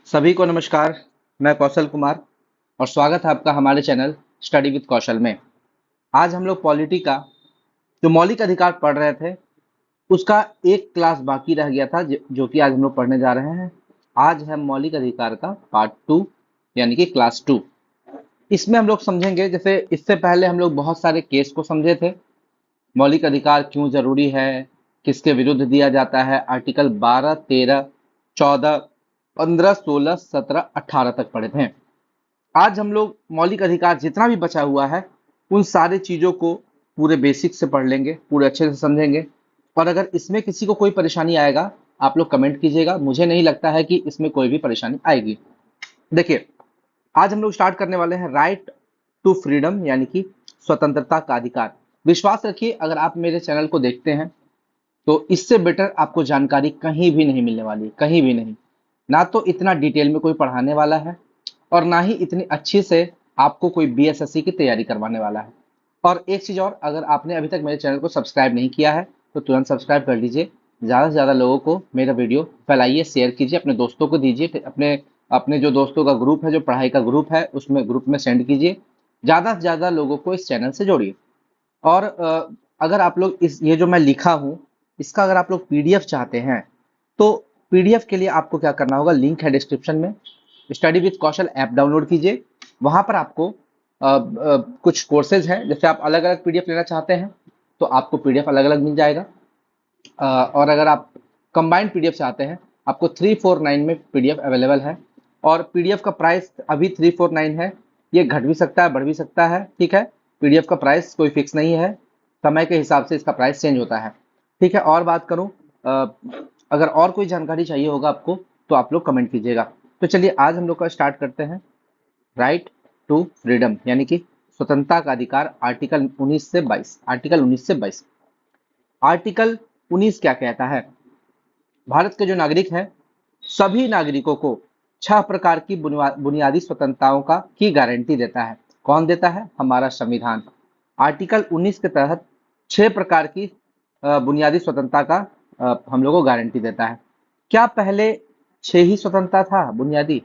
सभी को नमस्कार। मैं कौशल कुमार और स्वागत है आपका हमारे चैनल स्टडी विद कौशल में। आज हम लोग पॉलिटी का जो मौलिक अधिकार पढ़ रहे थे उसका एक क्लास बाकी रह गया था जो कि आज हम लोग पढ़ने जा रहे हैं। आज है मौलिक अधिकार का पार्ट 2 यानी कि क्लास 2। इसमें हम लोग समझेंगे, जैसे इससे पहले हम लोग बहुत सारे केस को समझे थे। मौलिक अधिकार क्यों जरूरी है, किसके विरुद्ध दिया जाता है, आर्टिकल 12, 13, 14, 15, 16, 17, 18 तक पढ़े थे। आज हम लोग मौलिक अधिकार जितना भी बचा हुआ है उन सारे चीजों को पूरे बेसिक से पढ़ लेंगे, पूरे अच्छे से समझेंगे। और अगर इसमें किसी को कोई परेशानी आएगा आप लोग कमेंट कीजिएगा। मुझे नहीं लगता है कि इसमें कोई भी परेशानी आएगी। देखिए, आज हम लोग स्टार्ट करने वाले हैं राइट टू फ्रीडम यानी कि स्वतंत्रता का अधिकार। विश्वास रखिए, अगर आप मेरे चैनल को देखते हैं तो इससे बेटर आपको जानकारी कहीं भी नहीं मिलने वाली, कहीं भी नहीं। ना तो इतना डिटेल में कोई पढ़ाने वाला है और ना ही इतनी अच्छी से आपको कोई बीएसएससी की तैयारी करवाने वाला है। और एक चीज और, अगर आपने अभी तक मेरे चैनल को सब्सक्राइब नहीं किया है तो तुरंत सब्सक्राइब कर लीजिए। ज़्यादा से ज़्यादा लोगों को मेरा वीडियो फैलाइए, शेयर कीजिए, अपने दोस्तों को दीजिए, अपने अपने जो दोस्तों का ग्रुप है, जो पढ़ाई का ग्रुप है, उसमें ग्रुप में सेंड कीजिए। ज़्यादा से ज़्यादा लोगों को इस चैनल से जोड़िए। और अगर आप लोग इस ये जो मैं लिखा हूँ इसका अगर आप लोग पीडीएफ चाहते हैं तो पीडीएफ के लिए आपको क्या करना होगा, लिंक है डिस्क्रिप्शन में। Study with Kaushal app download कीजिए। वहां पर आपको कुछ कोर्सेज हैं, जैसे आप अलग अलग पीडीएफ लेना चाहते हैं तो आपको पीडीएफ अलग अलग मिल जाएगा। और अगर आप कंबाइंड पीडीएफ चाहते हैं, आपको 349 में पीडीएफ अवेलेबल है। और पीडीएफ का प्राइस अभी 349 है, ये घट भी सकता है, बढ़ भी सकता है, ठीक है। पीडीएफ का प्राइस कोई फिक्स नहीं है, समय के हिसाब से इसका प्राइस चेंज होता है, ठीक है। और बात करूं, अगर और कोई जानकारी चाहिए होगा आपको तो आप लोग कमेंट कीजिएगा। तो चलिए आज हम लोग का स्टार्ट करते हैं। राइट टू फ्रीडम यानी कि स्वतंत्रता का अधिकार, आर्टिकल 19 से 22। आर्टिकल 19 से 22। आर्टिकल 19 क्या कहता है? भारत के जो नागरिक हैं सभी नागरिकों को 6 प्रकार की बुनियादी स्वतंत्रताओं का की गारंटी देता है। कौन देता है? हमारा संविधान। आर्टिकल 19 के तहत 6 प्रकार की बुनियादी स्वतंत्रता का हम लोग को गारंटी देता है। क्या पहले 6 ही स्वतंत्रता था बुनियादी,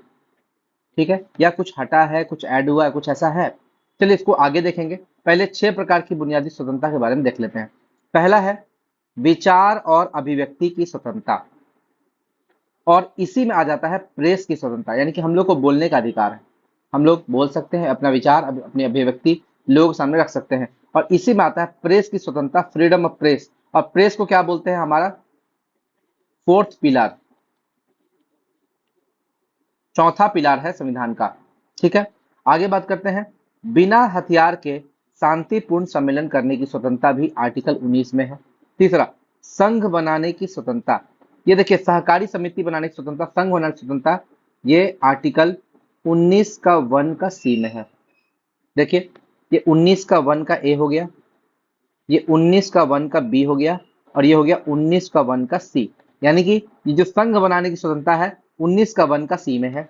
ठीक है, या कुछ हटा है, कुछ ऐड हुआ है, कुछ ऐसा है? चलिए इसको आगे देखेंगे। पहले 6 प्रकार की बुनियादी स्वतंत्रता के बारे में देख लेते हैं। पहला है विचार और अभिव्यक्ति की स्वतंत्रता, और इसी में आ जाता है प्रेस की स्वतंत्रता, यानी कि हम लोग को बोलने का अधिकार है। हम लोग बोल सकते हैं, अपना विचार, अपनी अभिव्यक्ति लोगों के सामने रख सकते हैं। और इसी में आता है प्रेस की स्वतंत्रता, फ्रीडम ऑफ प्रेस। और प्रेस को क्या बोलते हैं? हमारा फोर्थ पिलर, चौथा पिलर है संविधान का, ठीक है। आगे बात करते हैं, बिना हथियार के शांतिपूर्ण सम्मेलन करने की स्वतंत्रता भी आर्टिकल 19 में है। तीसरा, संघ बनाने की स्वतंत्रता। ये देखिए, सहकारी समिति बनाने की स्वतंत्रता, संघ बनाने की स्वतंत्रता, ये आर्टिकल 19 का 1 का सी में है। देखिए, ये 19 का 1 का ए हो गया, ये 19 का 1 का बी हो गया, और ये हो गया 19 का 1 का सी। यानी कि ये जो संघ बनाने की स्वतंत्रता है 19 का 1 का सी में है।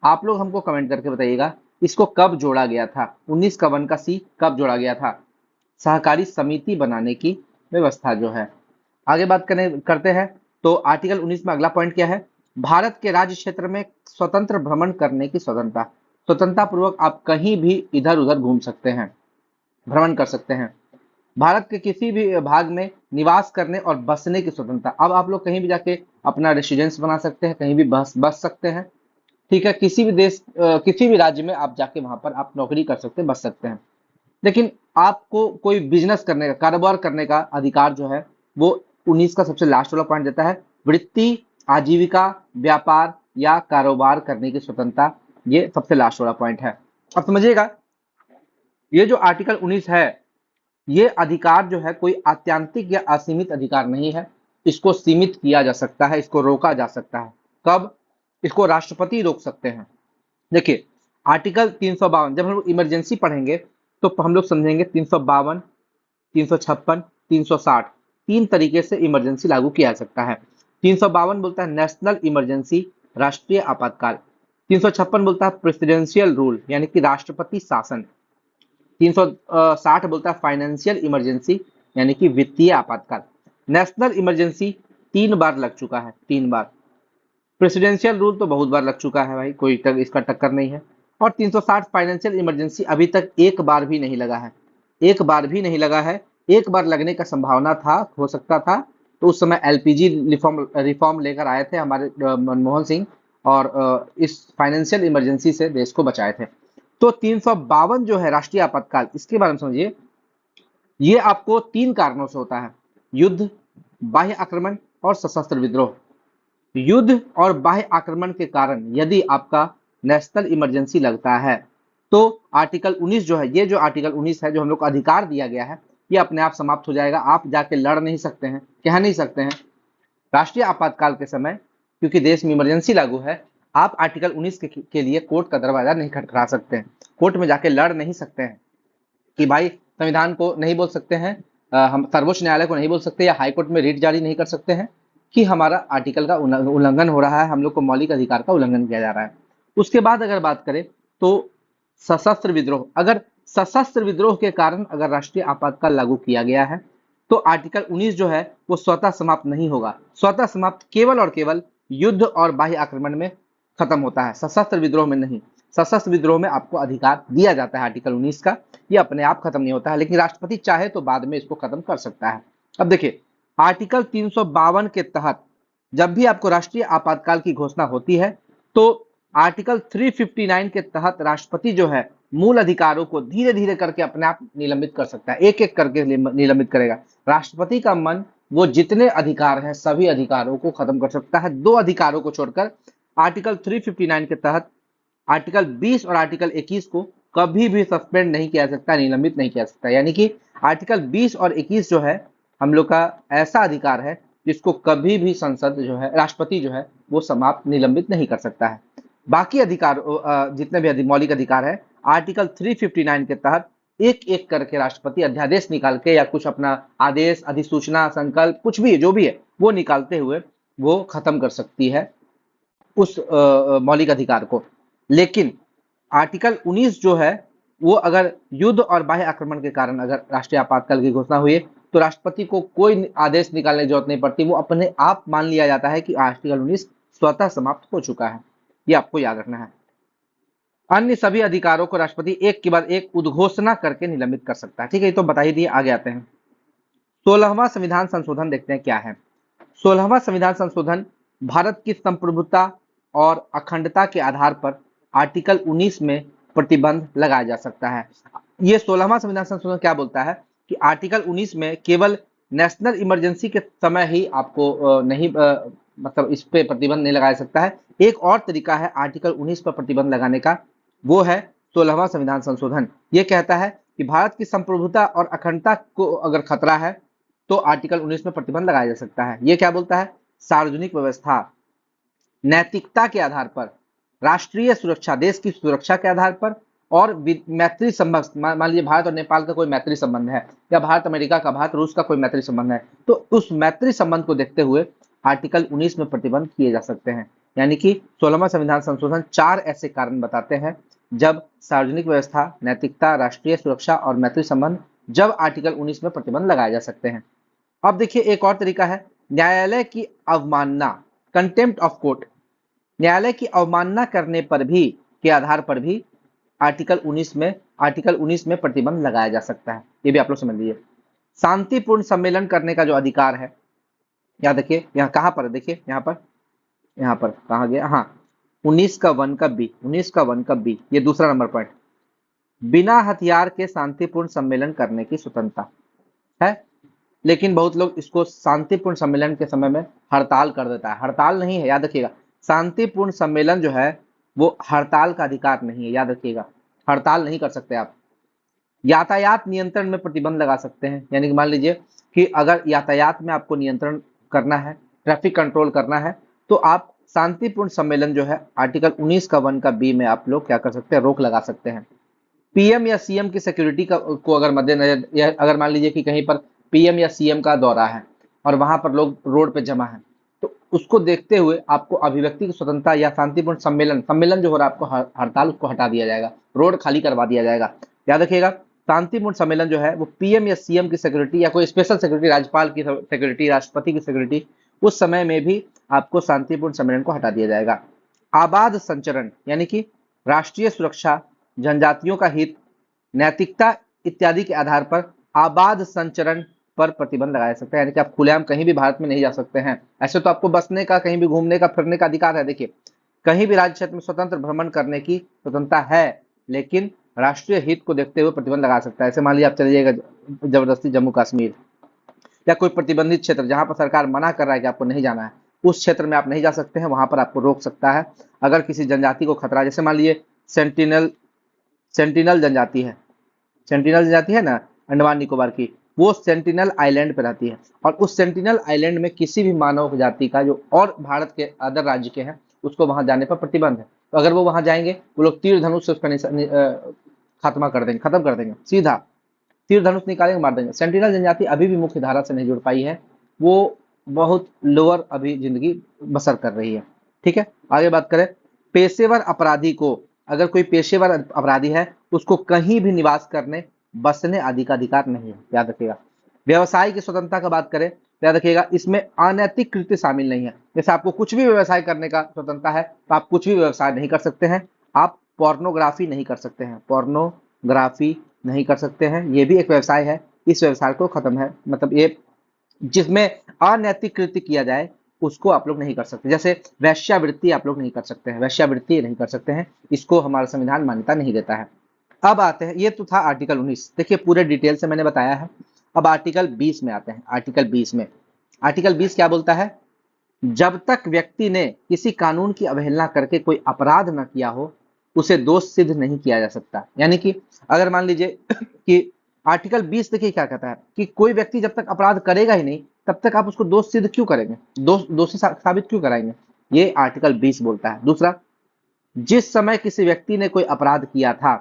आप लोग हमको कमेंट करके बताइएगा इसको कब जोड़ा गया था, 19 का 1 का सी कब जोड़ा गया था? सहकारी समिति बनाने की व्यवस्था जो है। आगे बात करते हैं तो आर्टिकल 19 में अगला पॉइंट क्या है? भारत के राज्य क्षेत्र में स्वतंत्र भ्रमण करने की स्वतंत्रता। स्वतंत्रता पूर्वक आप कहीं भी इधर उधर घूम सकते हैं, भ्रमण कर सकते हैं। भारत के किसी भी भाग में निवास करने और बसने की स्वतंत्रता। अब आप लोग कहीं भी जाके अपना रेसिडेंस बना सकते हैं, कहीं भी बस सकते हैं, ठीक है। किसी भी देश, किसी भी राज्य में आप जाके वहां पर आप नौकरी कर सकते हैं, बस सकते हैं। लेकिन आपको कोई बिजनेस करने का, कारोबार करने का अधिकार जो है वो 19 का सबसे लास्ट वाला पॉइंट देता है। वृत्ति, आजीविका, व्यापार या कारोबार करने की स्वतंत्रता, ये सबसे लास्ट वाला पॉइंट है। अब समझिएगा, ये जो आर्टिकल 19 है, ये अधिकार जो है कोई आत्यांतिक या असीमित अधिकार नहीं है। इसको सीमित किया जा सकता है, इसको रोका जा सकता है। कब? इसको राष्ट्रपति रोक सकते हैं। देखिए, आर्टिकल 352, जब हम लोग इमरजेंसी पढ़ेंगे तो हम लोग समझेंगे 352, 356, 360, 3 तरीके से इमरजेंसी लागू किया जा सकता है। 352 बोलता है नेशनल इमरजेंसी, राष्ट्रीय आपातकाल। 356 बोलता है प्रेसिडेंशियल रूल यानी कि राष्ट्रपति शासन। 360 बोलता है फाइनेंशियल इमरजेंसी यानी कि वित्तीय आपातकाल। नेशनल इमरजेंसी 3 बार लग चुका है, 3 बार। प्रेसिडेंशियल रूल तो बहुत बार लग चुका है भाई, कोई इसका टक्कर नहीं है। और 360 फाइनेंशियल इमरजेंसी अभी तक एक बार भी नहीं लगा है, एक बार भी नहीं लगा है। एक बार लगने का संभावना था, हो सकता था, तो उस समय एलपीजी रिफॉर्म रिफॉर्म लेकर आए थे हमारे मनमोहन सिंह, और इस फाइनेंशियल इमरजेंसी से देश को बचाए थे। तो 352 जो है राष्ट्रीय आपातकाल, इसके बारे में समझिए। ये आपको 3 कारणों से होता है: युद्ध, बाह्य आक्रमण और सशस्त्र विद्रोह। युद्ध और बाह्य आक्रमण के कारण यदि आपका नेशनल इमरजेंसी लगता है, तो आर्टिकल 19 जो है, ये जो आर्टिकल 19 है जो हम लोग को अधिकार दिया गया है, ये अपने आप समाप्त हो जाएगा। आप जाके लड़ नहीं सकते हैं, कह नहीं सकते हैं राष्ट्रीय आपातकाल के समय, क्योंकि देश में इमरजेंसी लागू है। आप आर्टिकल 19 के लिए कोर्ट का दरवाजा नहीं खटखटा सकते हैं, कोर्ट में जाके लड़ नहीं सकते हैं कि भाई संविधान को नहीं बोल सकते हैं, हम सर्वोच्च न्यायालय को नहीं बोल सकते, या हाईकोर्ट में रिट जारी नहीं कर सकते हैं कि हमारा आर्टिकल का उल्लंघन हो रहा है, हम लोग को मौलिक अधिकार का उल्लंघन किया जा रहा है। उसके बाद अगर बात करें तो सशस्त्र विद्रोह, अगर सशस्त्र विद्रोह के कारण अगर राष्ट्रीय आपातकाल लागू किया गया है, तो आर्टिकल 19 जो है वो स्वतः समाप्त नहीं होगा। स्वतः समाप्त केवल और केवल युद्ध और बाह्य आक्रमण में खत्म होता है, सशस्त्र विद्रोह में नहीं। सशस्त्र विद्रोह में आपको अधिकार दिया जाता है आर्टिकल 19 का, ये अपने आप खत्म नहीं होता है, लेकिन राष्ट्रपति चाहे तो बाद में इसको खत्म कर सकता है। अब देखिए, आर्टिकल 352 के तहत जब भी आपको राष्ट्रीय आपातकाल की घोषणा होती है, तो आर्टिकल 359 के तहत राष्ट्रपति जो है मूल अधिकारों को धीरे धीरे करके अपने आप निलंबित कर सकता है, एक एक करके निलंबित करेगा। राष्ट्रपति का मन वो जितने अधिकार हैं सभी अधिकारों को खत्म कर सकता है, 2 अधिकारों को छोड़कर। आर्टिकल 359 के तहत आर्टिकल 20 और आर्टिकल 21 को कभी भी सस्पेंड नहीं किया जा सकता, निलंबित नहीं किया जा सकता। यानी कि आर्टिकल 20 और 21 जो है हम लोग का ऐसा अधिकार है जिसको कभी भी संसद जो है, राष्ट्रपति जो है, वो समाप्त निलंबित नहीं कर सकता है। बाकी अधिकार जितने भी मौलिक अधिकार है, आर्टिकल 359 के तहत एक एक करके राष्ट्रपति अध्यादेश निकाल के या कुछ अपना आदेश, अधिसूचना, संकल्प, कुछ भी जो भी है वो निकालते हुए वो खत्म कर सकती है उस मौलिक अधिकार को। लेकिन आर्टिकल 19 जो है वो अगर युद्ध और बाह्य आक्रमण के कारण अगर राष्ट्रीय आपातकाल की घोषणा हुई तो राष्ट्रपति को कोई आदेश निकालने की जरूरत नहीं पड़ती, वो अपने आप मान लिया जाता है कि आर्टिकल 19 स्वतः समाप्त हो चुका है। ये आपको याद रखना है। अन्य सभी अधिकारों को राष्ट्रपति एक के बाद एक उद्घोषणा करके निलंबित कर सकता है। ठीक है, ये तो बता ही दिए, आगे आते हैं। 16वां संविधान संशोधन देखते हैं क्या है। 16वां संविधान संशोधन भारत की संप्रभुता और अखंडता के आधार पर आर्टिकल 19 में प्रतिबंध लगाया जा सकता है। ये 16वां संविधान संशोधन क्या बोलता है कि आर्टिकल 19 में केवल नेशनल इमरजेंसी के समय ही आपको नहीं मतलब इस पे प्रतिबंध नहीं लगाया सकता है। एक और तरीका है आर्टिकल 19 पर प्रतिबंध लगाने का, वो है 16वां संविधान संशोधन। ये कहता है कि भारत की संप्रभुता और अखंडता को अगर खतरा है तो आर्टिकल 19 में प्रतिबंध लगाया जा सकता है। ये क्या बोलता है? सार्वजनिक व्यवस्था, नैतिकता के आधार पर, राष्ट्रीय सुरक्षा, देश की सुरक्षा के आधार पर, और मैत्री संबंध, मान लीजिए भारत और नेपाल का कोई मैत्री संबंध है, या भारत अमेरिका का, भारत रूस का कोई मैत्री संबंध है, तो उस मैत्री संबंध को देखते हुए आर्टिकल 19 में प्रतिबंध किए जा सकते हैं। यानी कि 16वां संविधान संशोधन 4 ऐसे कारण बताते हैं जब सार्वजनिक व्यवस्था, नैतिकता, राष्ट्रीय सुरक्षा और मैत्री संबंध, जब आर्टिकल 19 में प्रतिबंध लगाए जा सकते हैं। अब देखिए, एक और तरीका है न्यायालय की अवमानना, कंटेम्प्ट ऑफ कोर्ट। न्यायालय की अवमानना करने पर भी, के आधार पर भी आर्टिकल 19 में प्रतिबंध लगाया जा सकता है। ये भी आप लोग समझ लीजिए। शांतिपूर्ण सम्मेलन करने का जो अधिकार है, याद रखिए, यहाँ कहाँ पर देखिए, यहाँ पर कहाँ गया, हाँ 19 का 1 का बी, 19 का 1 का बी, ये दूसरा नंबर पॉइंट। बिना हथियार के शांतिपूर्ण सम्मेलन करने की स्वतंत्रता है, लेकिन बहुत लोग इसको शांतिपूर्ण सम्मेलन के समय में हड़ताल कर देता है। हड़ताल नहीं है, याद रखिएगा, शांतिपूर्ण सम्मेलन जो है वो हड़ताल का अधिकार नहीं है, याद रखिएगा, हड़ताल नहीं कर सकते आप। यातायात नियंत्रण में प्रतिबंध लगा सकते हैं, यानी कि मान लीजिए कि अगर यातायात में आपको नियंत्रण करना है, ट्रैफिक कंट्रोल करना है, तो आप शांतिपूर्ण सम्मेलन जो है आर्टिकल 19 का 1 का बी में आप लोग क्या कर सकते हैं, रोक लगा सकते हैं। पीएम या सीएम की सिक्योरिटी को अगर मद्देनजर, या अगर मान लीजिए कि कहीं पर पीएम या सीएम का दौरा है और वहां पर लोग रोड पे जमा है, तो उसको देखते हुए आपको अभिव्यक्ति की स्वतंत्रता या शांतिपूर्ण सम्मेलन जो हो रहा है, आपको हड़ताल, उसको हटा दिया जाएगा, रोड खाली करवा दिया जाएगा। याद रखिएगा, शांतिपूर्ण सम्मेलन जो है वो पीएम या सीएम की सिक्योरिटी या कोई स्पेशल सिक्योरिटी, राज्यपाल की सिक्योरिटी, राष्ट्रपति की सिक्योरिटी, उस समय में भी आपको शांतिपूर्ण सम्मेलन को हटा दिया जाएगा। आबाद संचरण यानी कि राष्ट्रीय सुरक्षा, जनजातियों का हित, नैतिकता इत्यादि के आधार पर आबाद संचरण पर प्रतिबंध लगाया जा सकता है, यानी कि आप खुलेआम कहीं भी भारत में नहीं जा सकते हैं। ऐसे तो आपको बसने का, कहीं भी घूमने का, फिरने का अधिकार है। देखिए, कहीं भी राज्य क्षेत्र में स्वतंत्र भ्रमण करने की स्वतंत्रता है, लेकिन राष्ट्रीय हित को देखते हुए प्रतिबंध लगा सकता है। ऐसे मान लीजिए आप चले जाइएगा जबरदस्ती जम्मू कश्मीर या कोई प्रतिबंधित क्षेत्र जहां पर सरकार मना कर रहा है कि आपको नहीं जाना है, उस क्षेत्र में आप नहीं जा सकते हैं, वहां पर आपको रोक सकता है। अगर किसी जनजाति को खतरा, जैसे मान लीजिए सेंटिनल सेंटिनल जनजाति है, सेंटिनल जनजाति है ना अंडमान निकोबार की, वो सेंटिनल आइलैंड पे रहती है, और उस सेंटिनल आइलैंड में किसी भी मानव जाति का जो और भारत के अदर राज्य के हैं, उसको वहां जाने पर प्रतिबंध है। तो अगर वो वहां जाएंगे, वो लोग तीर धनुष से उसका खात्मा कर देंगे, खत्म कर देंगे, सीधा तीर धनुष निकालेंगे, मार देंगे। सेंटिनल जनजाति अभी भी मुख्य धारा से नहीं जुड़ पाई है, वो बहुत लोअर अभी जिंदगी बसर कर रही है। ठीक है, आगे बात करें। पेशेवर अपराधी को, अगर कोई पेशेवर अपराधी है, उसको कहीं भी निवास करने, बसने आदि का अधिकार नहीं है, याद रखिएगा। व्यवसाय की स्वतंत्रता का बात करें तो याद रखिएगा, इसमें अनैतिक कृत्य शामिल नहीं है। जैसे आपको कुछ भी व्यवसाय करने का स्वतंत्रता है, तो आप कुछ भी व्यवसाय नहीं कर सकते हैं। आप पोर्नोग्राफी नहीं कर सकते हैं, पोर्नोग्राफी नहीं कर सकते हैं, ये भी एक व्यवसाय है। इस व्यवसाय को खत्म है, मतलब ये जिसमें अनैतिक कृत्य किया जाए उसको आप लोग नहीं कर सकते। जैसे वैश्यावृत्ति आप लोग नहीं कर सकते हैं, वैश्यावृत्ति नहीं कर सकते हैं, इसको हमारा संविधान मान्यता नहीं देता है। अब आते हैं, ये तो था आर्टिकल 19, देखिए पूरे डिटेल से मैंने बताया है। अब आर्टिकल 20 में आते हैं। आर्टिकल 20 में, आर्टिकल 20 क्या बोलता है? जब तक व्यक्ति ने किसी कानून की अवहेलना करके कोई अपराध न किया हो, उसे दोष सिद्ध नहीं किया जा सकता। यानी कि अगर मान लीजिए कि आर्टिकल 20 देखिए क्या कहता है कि कोई व्यक्ति जब तक अपराध करेगा ही नहीं, तब तक आप उसको दोष सिद्ध क्यों करेंगे, दोषी साबित क्यों कराएंगे, ये आर्टिकल 20 बोलता है। दूसरा, जिस समय किसी व्यक्ति ने कोई अपराध किया था,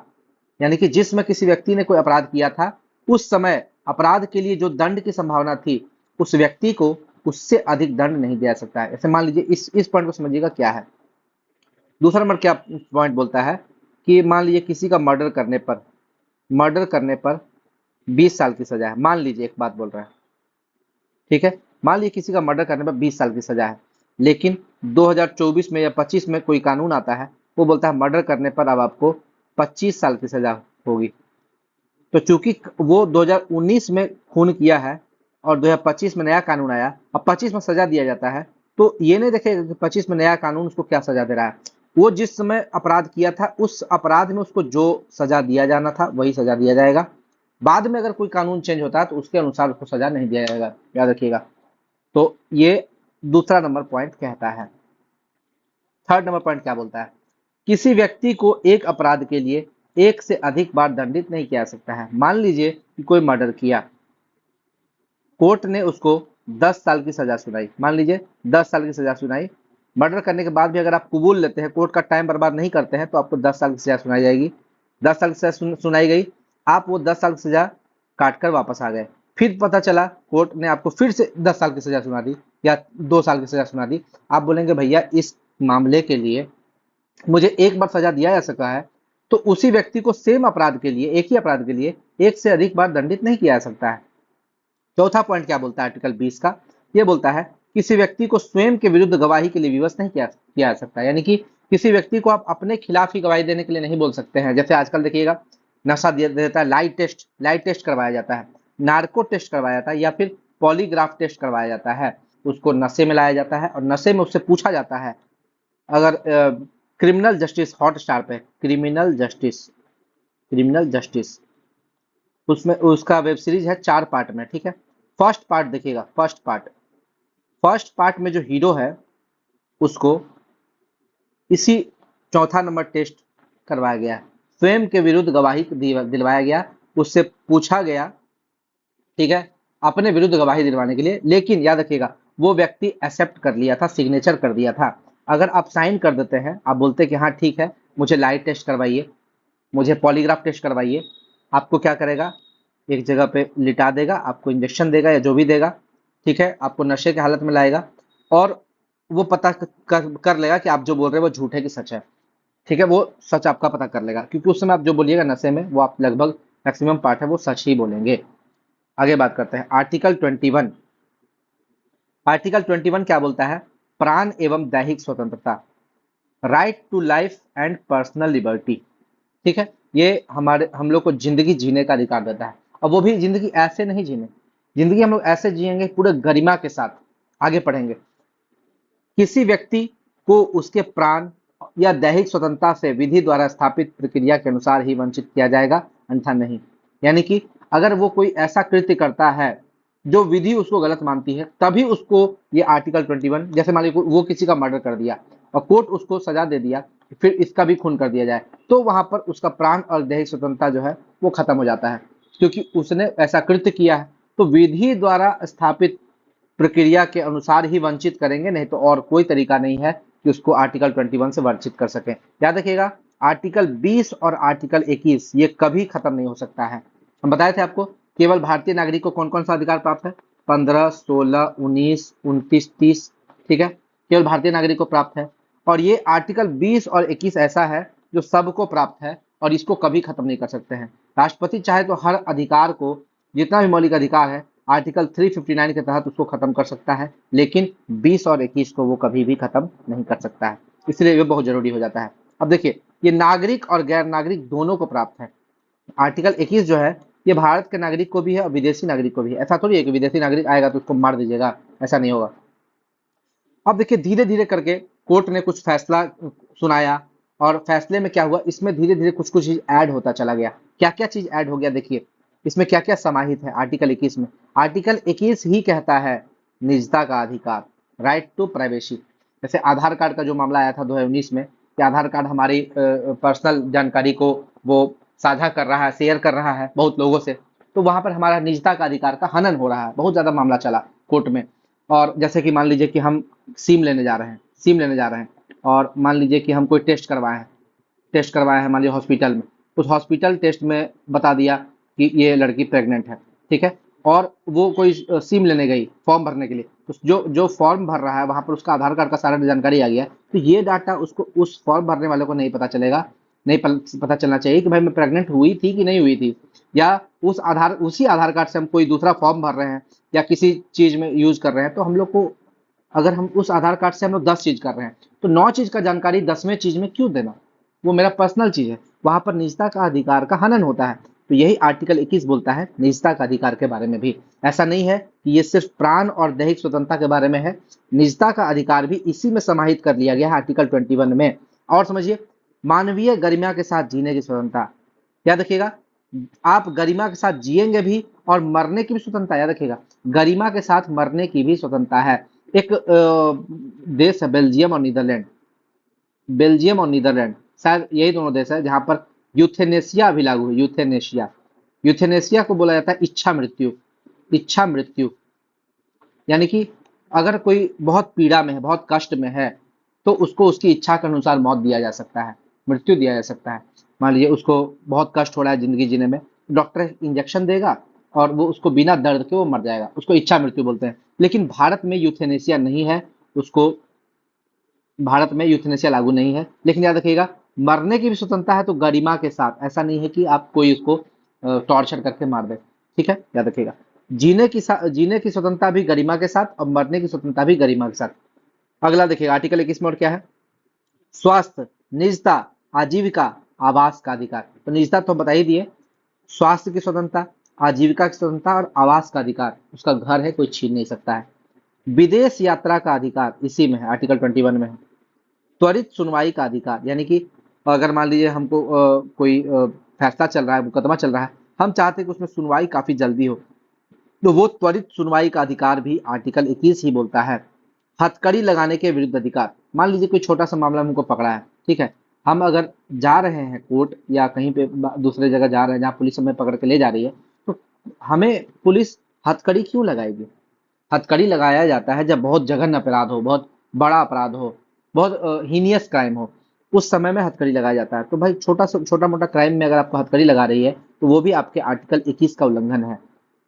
यानी कि जिस समय किसी व्यक्ति ने कोई अपराध किया था, उस समय अपराध के लिए जो दंड की संभावना थी, उस व्यक्ति को उससे अधिक दंड नहीं दिया जा सकता है। ऐसे मान लीजिए, इस पॉइंट को समझिएगा क्या है। दूसरा नंबर क्या पॉइंट बोलता है कि मान लीजिए किसी का मर्डर करने पर 20 साल की सजा है। मान लीजिए, एक बात बोल रहा है, ठीक है, मान लीजिए किसी का मर्डर करने पर 20 साल की सजा है, लेकिन 2024 में या 25 में कोई कानून आता है, वो बोलता है मर्डर करने पर अब आपको 25 साल की सजा होगी। तो चूंकि वो 2019 में खून किया है और 2025 में नया कानून आया, अब 25 में सजा दिया जाता है, तो ये नहीं देखेगा कि 25 में नया कानून उसको क्या सजा दे रहा है। वो जिस समय अपराध किया था, उस अपराध में उसको जो सजा दिया जाना था वही सजा दिया जाएगा। बाद में अगर कोई कानून चेंज होता है तो उसके अनुसार उसको सजा नहीं दिया जाएगा, याद रखिएगा। तो ये दूसरा नंबर पॉइंट कहता है। थर्ड नंबर पॉइंट क्या बोलता है? किसी व्यक्ति को एक अपराध के लिए एक से अधिक बार दंडित नहीं किया जा सकता है। मान लीजिए कि कोई मर्डर किया, कोर्ट ने उसको 10 साल की सजा सुनाई, मान लीजिए 10 साल की सजा सुनाई। मर्डर करने के बाद भी अगर आप कबूल लेते हैं, कोर्ट का टाइम बर्बाद नहीं करते हैं, तो आपको 10 साल की सजा सुनाई जाएगी। 10 साल की सजा सुनाई गई, आप वो 10 साल की सजा काट कर वापस आ गए, फिर पता चला कोर्ट ने आपको फिर से 10 साल की सजा सुना दी या 2 साल की सजा सुना दी। आप बोलेंगे भैया इस मामले के लिए मुझे एक बार सजा दिया जा सका है, तो उसी व्यक्ति को सेम अपराध के लिए, एक ही अपराध के लिए एक से अधिक बार दंडित नहीं किया जा सकता है। चौथा पॉइंट क्या बोलता है आर्टिकल 20 का? ये बोलता है किसी व्यक्ति को स्वयं के विरुद्ध गवाही के लिए विवश नहीं किया जा सकता। यानी कि किसी व्यक्ति को आप अपने खिलाफ ही गवाही देने के लिए नहीं बोल सकते हैं। जैसे आजकल देखिएगा नशा देता है, लाइट टेस्ट करवाया जाता है, नार्को टेस्ट करवाया जाता है, या फिर पॉलीग्राफ टेस्ट करवाया जाता है। उसको नशे में लाया जाता है और नशे में उससे पूछा जाता है। अगर क्रिमिनल जस्टिस हॉटस्टार पे, क्रिमिनल जस्टिस उसमें उसका वेब सीरीज है 4 पार्ट में, ठीक है। फर्स्ट पार्ट देखिएगा, फर्स्ट पार्ट में जो हीरो है उसको इसी चौथा नंबर टेस्ट करवाया गया, स्वयं के विरुद्ध गवाही दिलवाया गया, उससे पूछा गया, ठीक है, अपने विरुद्ध गवाही दिलवाने के लिए। लेकिन याद रखिएगा वो व्यक्ति एक्सेप्ट कर लिया था, सिग्नेचर कर दिया था। अगर आप साइन कर देते हैं, आप बोलते हैं कि हाँ ठीक है मुझे लाइट टेस्ट करवाइए, मुझे पॉलीग्राफ टेस्ट करवाइए, आपको क्या करेगा, एक जगह पे लिटा देगा, आपको इंजेक्शन देगा या जो भी देगा, ठीक है, आपको नशे की हालत में लाएगा और वो पता कर लेगा कि आप जो बोल रहे हैं वो झूठ है कि सच है, ठीक है। वो सच आपका पता कर लेगा, क्योंकि उस समय आप जो बोलिएगा नशे में, वो आप लगभग मैक्सिमम पार्ट है वो सच ही बोलेंगे। आगे बात करते हैं आर्टिकल 21। आर्टिकल 21 क्या बोलता है? प्राण एवं दैहिक स्वतंत्रता, right to life and personal liberty. ठीक है, ये हम लोग को जिंदगी जीने का अधिकार देता है। और वो भी जिंदगी ऐसे नहीं जीने, जिंदगी हम लोग ऐसे जिएंगे पूरे गरिमा के साथ। आगे पढ़ेंगे, किसी व्यक्ति को उसके प्राण या दैहिक स्वतंत्रता से विधि द्वारा स्थापित प्रक्रिया के अनुसार ही वंचित किया जाएगा, अन्यथा नहीं। यानी कि अगर वो कोई ऐसा कृत्य करता है जो विधि उसको गलत मानती है, तभी उसको ये आर्टिकल 21, जैसे मान लीजिए वो किसी का मर्डर कर दिया और कोर्ट उसको सजा दे दिया, फिर इसका भी खून कर दिया जाए, तो वहां पर उसका प्राण और दैहिक स्वतंत्रता जो है वो खत्म हो जाता है, क्योंकि उसने ऐसा कृत्य किया है। तो विधि द्वारा स्थापित प्रक्रिया के अनुसार ही वंचित करेंगे, नहीं तो और कोई तरीका नहीं है कि उसको आर्टिकल 21 से वंचित कर सकें। याद रखिएगा, आर्टिकल 20 और आर्टिकल 21 ये कभी खत्म नहीं हो सकता है। हम बताए थे आपको केवल भारतीय नागरिक को कौन कौन सा अधिकार प्राप्त है, 15, 16, 19, 29, 30। ठीक है, केवल भारतीय नागरिक को प्राप्त है। और ये आर्टिकल 20 और 21 ऐसा है जो सबको प्राप्त है और इसको कभी खत्म नहीं कर सकते हैं। राष्ट्रपति चाहे तो हर अधिकार को, जितना भी मौलिक अधिकार है, आर्टिकल 359 के तहत उसको खत्म कर सकता है, लेकिन 20 और 21 को वो कभी भी खत्म नहीं कर सकता है, इसलिए ये बहुत जरूरी हो जाता है। अब देखिए, ये नागरिक और गैर नागरिक दोनों को प्राप्त है। आर्टिकल 21 जो है ये भारत के नागरिक को भी है और विदेशी नागरिक को भी है। ऐसा थोड़ी है कि विदेशी नागरिक आएगा तो उसको मार दीजिएगा, ऐसा नहीं होगा। अब देखिए, धीरे धीरे करके कोर्ट ने कुछ फैसला सुनाया और फैसले में क्या हुआ, इसमें धीरे धीरे कुछ कुछ चीज ऐड होता चला गया। क्या क्या चीज ऐड हो गया, देखिए इसमें क्या क्या समाहित है आर्टिकल 21 में। आर्टिकल 21 ही कहता है निजता का अधिकार, राइट टू प्राइवेसी। जैसे आधार कार्ड का जो मामला आया था 2019 में, कि आधार कार्ड हमारी पर्सनल जानकारी को वो साझा कर रहा है, शेयर कर रहा है बहुत लोगों से, तो वहां पर हमारा निजता का अधिकार का हनन हो रहा है। बहुत ज्यादा मामला चला कोर्ट में। और जैसे कि मान लीजिए कि हम सिम लेने जा रहे हैं, और मान लीजिए कि हम कोई टेस्ट करवाए हैं मान लीजिए हॉस्पिटल में, उस हॉस्पिटल टेस्ट में बता दिया कि ये लड़की प्रेग्नेंट है। ठीक है, और वो कोई सिम लेने गई फॉर्म भरने के लिए, तो जो जो फॉर्म भर रहा है वहां पर उसका आधार कार्ड का सारा जानकारी आ गया, तो ये डाटा उसको, उस फॉर्म भरने वाले को नहीं पता चलेगा, नहीं पता चलना चाहिए कि भाई मैं प्रेग्नेंट हुई थी कि नहीं हुई थी। या उसी आधार कार्ड से हम कोई दूसरा फॉर्म भर रहे हैं या किसी चीज में यूज कर रहे हैं, तो हम लोग को, अगर हम उस आधार कार्ड से हम लोग 10 चीज कर रहे हैं, तो 9 चीज का जानकारी 10वें चीज में क्यों देना, वो मेरा पर्सनल चीज है, वहां पर निजता का अधिकार का हनन होता है। तो यही आर्टिकल 21 बोलता है निजता का अधिकार के बारे में भी। ऐसा नहीं है कि ये सिर्फ प्राण और दैहिक स्वतंत्रता के बारे में है, निजता का अधिकार भी इसी में समाहित कर लिया गया है आर्टिकल 21 में। और समझिए, मानवीय गरिमा के साथ जीने की स्वतंत्रता, याद रखिएगा, आप गरिमा के साथ जिएंगे भी और मरने की भी स्वतंत्रता, याद रखिएगा, गरिमा के साथ मरने की भी स्वतंत्रता है। एक देश है बेल्जियम और नीदरलैंड, शायद यही दोनों देश है जहां पर यूथेनेसिया अभी लागू है। यूथेनेसिया को बोला जाता है इच्छा मृत्यु। यानी कि अगर कोई बहुत पीड़ा में है, बहुत कष्ट में है, तो उसको उसकी इच्छा के अनुसार मौत दिया जा सकता है, मृत्यु दिया जा सकता है। मान लीजिए उसको बहुत कष्ट हो रहा है जिंदगी जीने में, डॉक्टर इंजेक्शन देगा और वो उसको बिना दर्द के वो मर जाएगा, उसको इच्छा मृत्यु बोलते हैं। लेकिन भारत में यूथेनेसिया नहीं है, उसको, भारत में यूथेनेसिया लागू नहीं है। लेकिन याद रखिएगा, मरने की भी स्वतंत्रता है, तो गरिमा के साथ। ऐसा नहीं है कि आप कोई उसको टॉर्चर करके मार दे। ठीक है, याद रखिएगा, जीने की स्वतंत्रता भी गरिमा के साथ और मरने की स्वतंत्रता भी गरिमा के साथ। अगला देखिएगा, आर्टिकल 21 में और क्या है, स्वास्थ्य, निजता, आजीविका, आवास का अधिकार। तो निजता तो बता ही दिए, स्वास्थ्य की स्वतंत्रता, आजीविका की स्वतंत्रता और आवास का अधिकार, उसका घर है, कोई छीन नहीं सकता है। विदेश यात्रा का अधिकार इसी में है, आर्टिकल 21 में है। त्वरित सुनवाई का अधिकार, यानी कि अगर मान लीजिए हमको कोई फैसला चल रहा है, मुकदमा चल रहा है, हम चाहते हैं कि उसमें सुनवाई काफी जल्दी हो, तो वो त्वरित सुनवाई का अधिकार भी आर्टिकल 21 ही बोलता है। हथकड़ी लगाने के विरुद्ध अधिकार, मान लीजिए कोई छोटा सा मामला हमको पकड़ा है, ठीक है, हम अगर जा रहे हैं कोर्ट या कहीं पे दूसरे जगह जा रहे हैं जहाँ पुलिस हमें पकड़ के ले जा रही है, तो हमें पुलिस हथकड़ी क्यों लगाएगी। हथकड़ी लगाया जाता है जब बहुत जघन्य अपराध हो, बहुत बड़ा अपराध हो, बहुत हीनियस क्राइम हो, उस समय में हथकड़ी लगाया जाता है। तो भाई छोटा मोटा क्राइम में अगर आपको हथकड़ी लगा रही है, तो वो भी आपके आर्टिकल 21 का उल्लंघन है।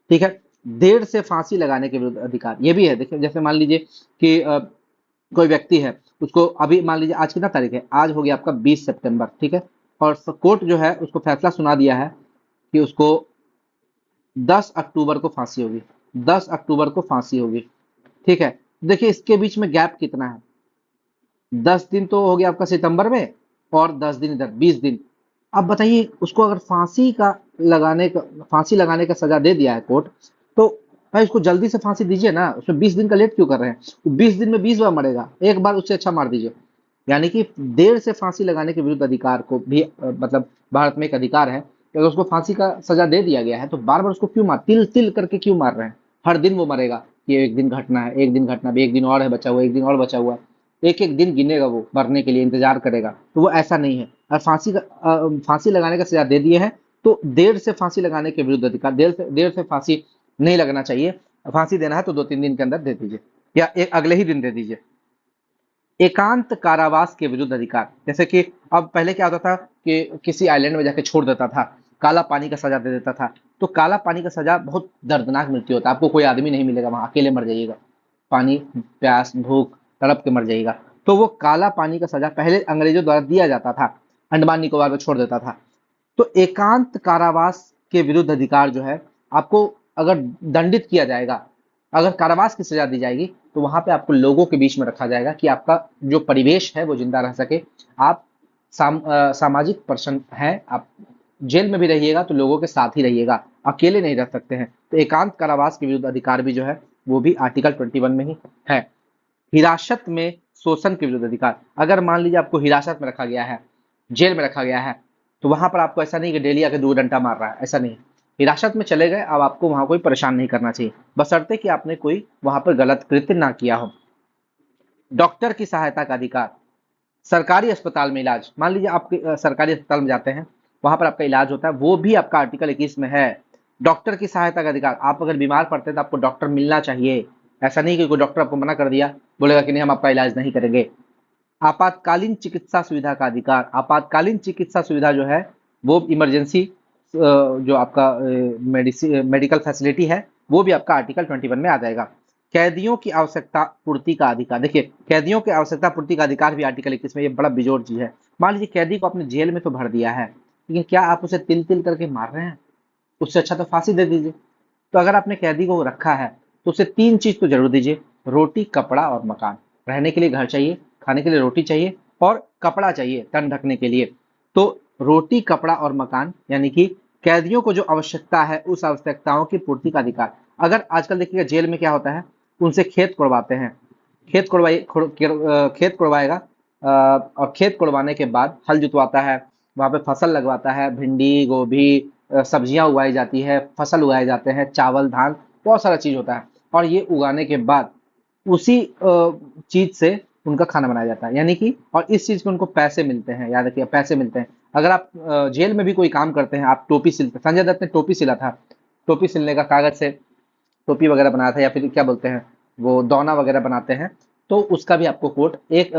ठीक है, देर से फांसी लगाने के विरुद्ध अधिकार, ये भी है। देखिए, जैसे मान लीजिए कि कोई व्यक्ति है, उसको अभी मान लीजिए आज कितना तारीख है, आज हो गया आपका 20 सितंबर, ठीक है, और कोर्ट जो है उसको फैसला सुना दिया है कि उसको 10 अक्टूबर को फांसी होगी, 10 अक्टूबर को फांसी होगी। ठीक है, देखिए इसके बीच में गैप कितना है, 10 दिन तो हो गया आपका सितंबर में, और 10 दिन इधर, 20 दिन। अब बताइए उसको अगर फांसी लगाने का सजा दे दिया है कोर्ट, तो भाई उसको जल्दी से फांसी दीजिए ना, उसमें 20 दिन का लेट क्यों कर रहे हैं? वो 20 दिन में 20 बार मरेगा, एक बार उससे अच्छा मार दीजिए। यानी कि देर से फांसी लगाने के विरुद्ध अधिकार को भी मतलब भारत में एक अधिकार है कि अगर उसको फांसी का सजा दे दिया गया है तो बार बार उसको क्यों मार, तिल तिल करके क्यों मार रहे हैं? हर दिन वो मरेगा, कि एक दिन घटना है, एक दिन घटना, एक दिन और है बचा हुआ, एक दिन और बचा हुआ, एक एक दिन गिनेगा, वो मरने के लिए इंतजार करेगा। तो वो ऐसा नहीं है। और फांसी लगाने का सजा दे दिए है तो देर से फांसी लगाने के विरुद्ध अधिकार, देर से फांसी नहीं लगना चाहिए। फांसी देना है तो 2-3 दिन के अंदर दे दीजिए, या एक अगले ही दिन दे दीजिए। एकांत कारावास के विरुद्ध अधिकार, जैसे कि अब पहले क्या होता था कि किसी आइलैंड में जाके छोड़ देता था, काला पानी का सजा दे देता था। तो काला पानी का सजा बहुत दर्दनाक मृत्यु होता है, आपको कोई आदमी नहीं मिलेगा वहां, अकेले मर जाइएगा, पानी, प्यास, भूख, तड़प के मर जाइएगा। तो वो काला पानी का सजा पहले अंग्रेजों द्वारा दिया जाता था, अंडमान निकोबार में छोड़ देता था। तो एकांत कारावास के विरुद्ध अधिकार जो है, आपको अगर दंडित किया जाएगा, अगर कारावास की सजा दी जाएगी, तो वहां पे आपको लोगों के बीच में रखा जाएगा कि आपका जो परिवेश है वो जिंदा रह सके। आप सामाजिक पर्सन हैं, आप जेल में भी रहिएगा तो लोगों के साथ ही रहिएगा, अकेले नहीं रह सकते हैं। तो एकांत कारावास के विरुद्ध अधिकार भी जो है वो भी आर्टिकल 21 में ही है। हिरासत में शोषण के विरुद्ध अधिकार, अगर मान लीजिए आपको हिरासत में रखा गया है, जेल में रखा गया है, तो वहां पर आपको ऐसा नहीं कि डेली आके 2 घंटा मार रहा है, ऐसा नहीं। हिरासत में चले गए, अब आपको वहां कोई परेशान नहीं करना चाहिए, बशर्ते कि आपने कोई वहां पर गलत कृत्य ना किया हो। डॉक्टर की सहायता का अधिकार, सरकारी अस्पताल में इलाज, मान लीजिए आप सरकारी अस्पताल में जाते हैं, वहां पर आपका इलाज होता है, वो भी आपका आर्टिकल 21 में है। डॉक्टर की सहायता का अधिकार, आप अगर बीमार पड़ते हैं तो आपको डॉक्टर मिलना चाहिए, ऐसा नहीं कि कोई डॉक्टर आपको मना कर दिया, बोलेगा कि नहीं हम आपका इलाज नहीं करेंगे। आपातकालीन चिकित्सा सुविधा का अधिकार, आपातकालीन चिकित्सा सुविधा जो है वो इमरजेंसी जो आपका मेडिकल फैसिलिटी है, वो भी आपका आर्टिकल 21 में आ जाएगा। कैदियों की आवश्यकता पूर्ति का अधिकार, देखिए कैदियों की आवश्यकता पूर्ति का अधिकार भी आर्टिकल 21 में, ये बड़ा बेजोड़ चीज है। मान लीजिए कैदी को आपने जेल में तो भर दिया है, लेकिन क्या आप उसे तिल तिल करके मार रहे हैं? उससे अच्छा तो फांसी दे दीजिए। तो अगर आपने कैदी को रखा है तो उसे 3 चीज तो जरूर दीजिए, रोटी, कपड़ा और मकान। रहने के लिए घर चाहिए, खाने के लिए रोटी चाहिए, और कपड़ा चाहिए तन ढकने के लिए। तो रोटी, कपड़ा और मकान, यानी कि कैदियों को जो आवश्यकता है उस आवश्यकताओं की पूर्ति का अधिकार। अगर आजकल देखिएगा जेल में क्या होता है, उनसे खेत कोड़वाते हैं, खेत कोड़वाएगा, और खेत कोड़वाने के बाद हल जुतवाता है, वहां पे फसल लगवाता है, भिंडी, गोभी, सब्जियां उगाई जाती है, फसल उगाए जाते हैं, चावल, धान, बहुत सारा चीज होता है। और ये उगाने के बाद उसी चीज से उनका खाना बनाया जाता है, यानी कि और इस चीज के उनको पैसे मिलते हैं, याद रखिए पैसे मिलते हैं। अगर आप जेल में भी कोई काम करते हैं, आप टोपी सिलते, संजय दत्त ने टोपी सिला था, टोपी सिलने का, कागज से टोपी वगैरह बनाया था, या फिर क्या बोलते हैं वो दौना वगैरह बनाते हैं, तो उसका भी आपको कोर्ट एक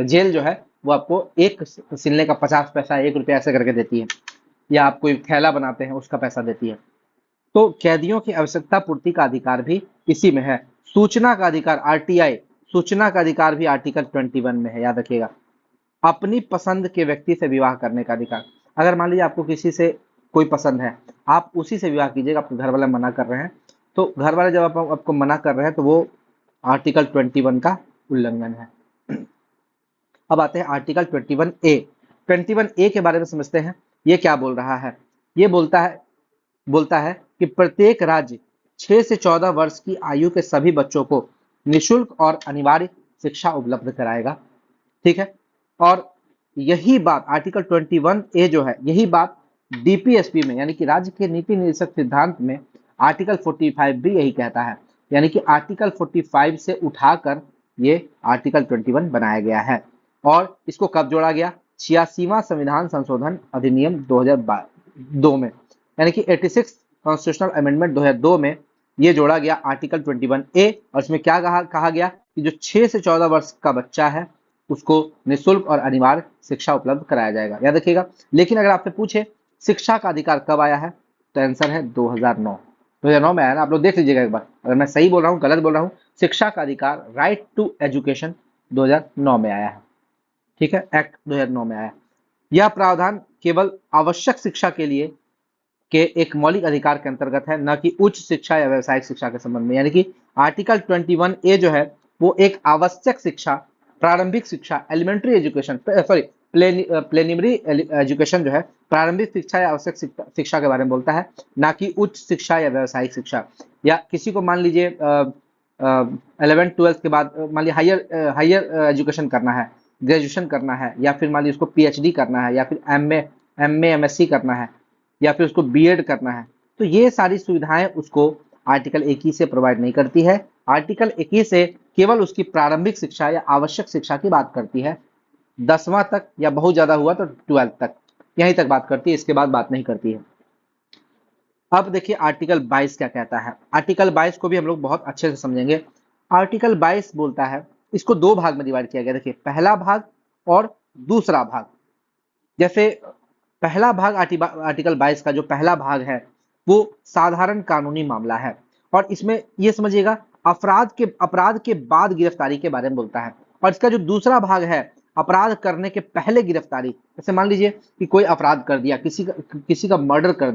जेल जो है वो आपको एक सिलने का 50 पैसा, 1 रुपया ऐसे करके देती है। या आप कोई थैला बनाते हैं उसका पैसा देती है। तो कैदियों की आवश्यकता पूर्ति का अधिकार भी इसी में है। सूचना का अधिकार, आरटीआई, सूचना का अधिकार भी आर्टिकल 21 में है, याद रखिएगा। अपनी पसंद के व्यक्ति से विवाह करने का अधिकार, अगर मान लीजिए आपको किसी से कोई पसंद है, आप उसी से विवाह कीजिएगा, आपके घर वाले मना कर रहे हैं, तो घर वाले जब आपको मना कर रहे हैं तो वो आर्टिकल 21 का उल्लंघन है। अब आते हैं आर्टिकल 21A। 21A के बारे में समझते हैं, ये क्या बोल रहा है। ये बोलता है कि प्रत्येक राज्य 6 से 14 वर्ष की आयु के सभी बच्चों को निशुल्क और अनिवार्य शिक्षा उपलब्ध कराएगा, ठीक है। और यही बात आर्टिकल 21A जो है, यही बात डीपीएसपी में, यानी कि राज्य के नीति निर्देशक सिद्धांत में आर्टिकल 45 भी यही कहता है। यानी कि आर्टिकल 45 से उठाकर ये आर्टिकल 21 बनाया गया है। और इसको कब जोड़ा गया? 86वां संविधान संशोधन अधिनियम 2002 में, यानी कि 86 कॉन्स्टिट्यूशनल अमेंडमेंट 2002 में ये जोड़ा गया आर्टिकल 21A। और इसमें क्या कहा गया कि जो 6 से 14 वर्ष का बच्चा है उसको निःशुल्क और अनिवार्य शिक्षा उपलब्ध कराया जाएगा, याद रखिएगा। लेकिन अगर आपसे पूछे शिक्षा का अधिकार कब आया है, तो आंसर है 2009। 2009 में आया ना, आप लोग देख लीजिएगा एक बार, अगर मैं सही बोल रहा हूँ गलत बोल रहा हूँ। शिक्षा का अधिकार, राइट टू एजुकेशन, 2009 में आया है, ठीक है, एक्ट 2009 में आया। यह प्रावधान केवल आवश्यक शिक्षा के लिए के एक मौलिक अधिकार के अंतर्गत है, न कि उच्च शिक्षा या व्यावसायिक शिक्षा के संबंध में। यानी कि आर्टिकल 21A जो है वो एक आवश्यक शिक्षा, प्रारंभिक शिक्षा, एलिमेंट्री एजुकेशन, सॉरी प्लेनिमरी एजुकेशन जो है, प्रारंभिक शिक्षा या आवश्यक शिक्षा के बारे में बोलता है, ना कि उच्च शिक्षा या व्यावसायिक शिक्षा। या किसी को मान लीजिए 11th-12th के बाद मान लीजिए हायर एजुकेशन करना है, ग्रेजुएशन करना है, या फिर मान लीजिए उसको पीएचडी करना है, या फिर एमएससी करना है, या फिर उसको बीएड करना है, तो ये सारी सुविधाएं उसको आर्टिकल 21 से प्रोवाइड नहीं करती है। आर्टिकल 21 से केवल उसकी प्रारंभिक शिक्षा या आवश्यक शिक्षा की बात करती है, 10वां तक या बहुत ज्यादा हुआ तो 12th तक, यहीं तक बात करती है, इसके बाद बात नहीं करती है। अब देखिए आर्टिकल 22 क्या कहता है। आर्टिकल 22 को भी हम लोग बहुत अच्छे से समझेंगे। आर्टिकल 22 बोलता है, इसको दो भाग में डिवाइड किया गया। देखिए पहला भाग और दूसरा भाग। जैसे पहला भाग आर्टिकल 22 का जो पहला भाग है वो साधारण कानूनी मामला है, और इसमें ये समझिएगा अपराध के बाद गिरफ्तारी के बारे में बोलता है। और इसका जो दूसरा भाग है, अपराध करने के पहले गिरफ्तारी, जैसे मान लीजिए कि कोई अपराध कर दिया, किसी का मर्डर कर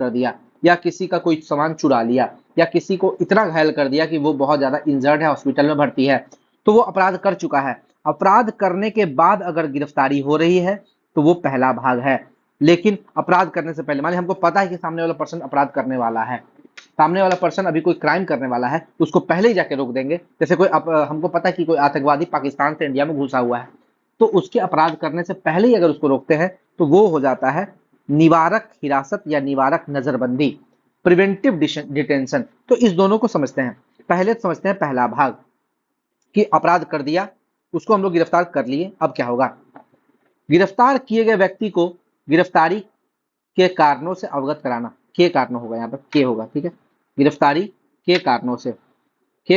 दिया, या किसी का कोई सामान चुरा लिया, या किसी को इतना घायल कर दिया कि वो बहुत ज्यादा इंजर्ड है, हॉस्पिटल में भर्ती है, तो वो अपराध कर चुका है। अपराध करने के बाद अगर गिरफ्तारी हो रही है तो वो पहला भाग है। लेकिन अपराध करने से पहले, मान लीजिए हमको पता है कि सामने वाला पर्सन अपराध करने वाला है, सामने वाला पर्सन अभी कोई क्राइम करने वाला है, उसको पहले ही जाके रोक देंगे। जैसे हमको पता है कि कोई आतंकवादी पाकिस्तान से इंडिया में घुसा हुआ है, तो उसके अपराध करने से पहले ही अगर उसको रोकते हैं तो वो हो जाता है निवारक हिरासत या निवारक नजरबंदी, प्रिवेंटिव डिटेंशन। तो इस दोनों को समझते हैं। पहले समझते हैं पहला भाग कि अपराध कर दिया, उसको हम लोग गिरफ्तार कर लिए, अब क्या होगा। गिरफ्तार किए गए व्यक्ति को गिरफ्तारी के कारणों से अवगत कराना, के कारणों होगा, यहाँ पर के होगा, ठीक है। गिरफ्तारी के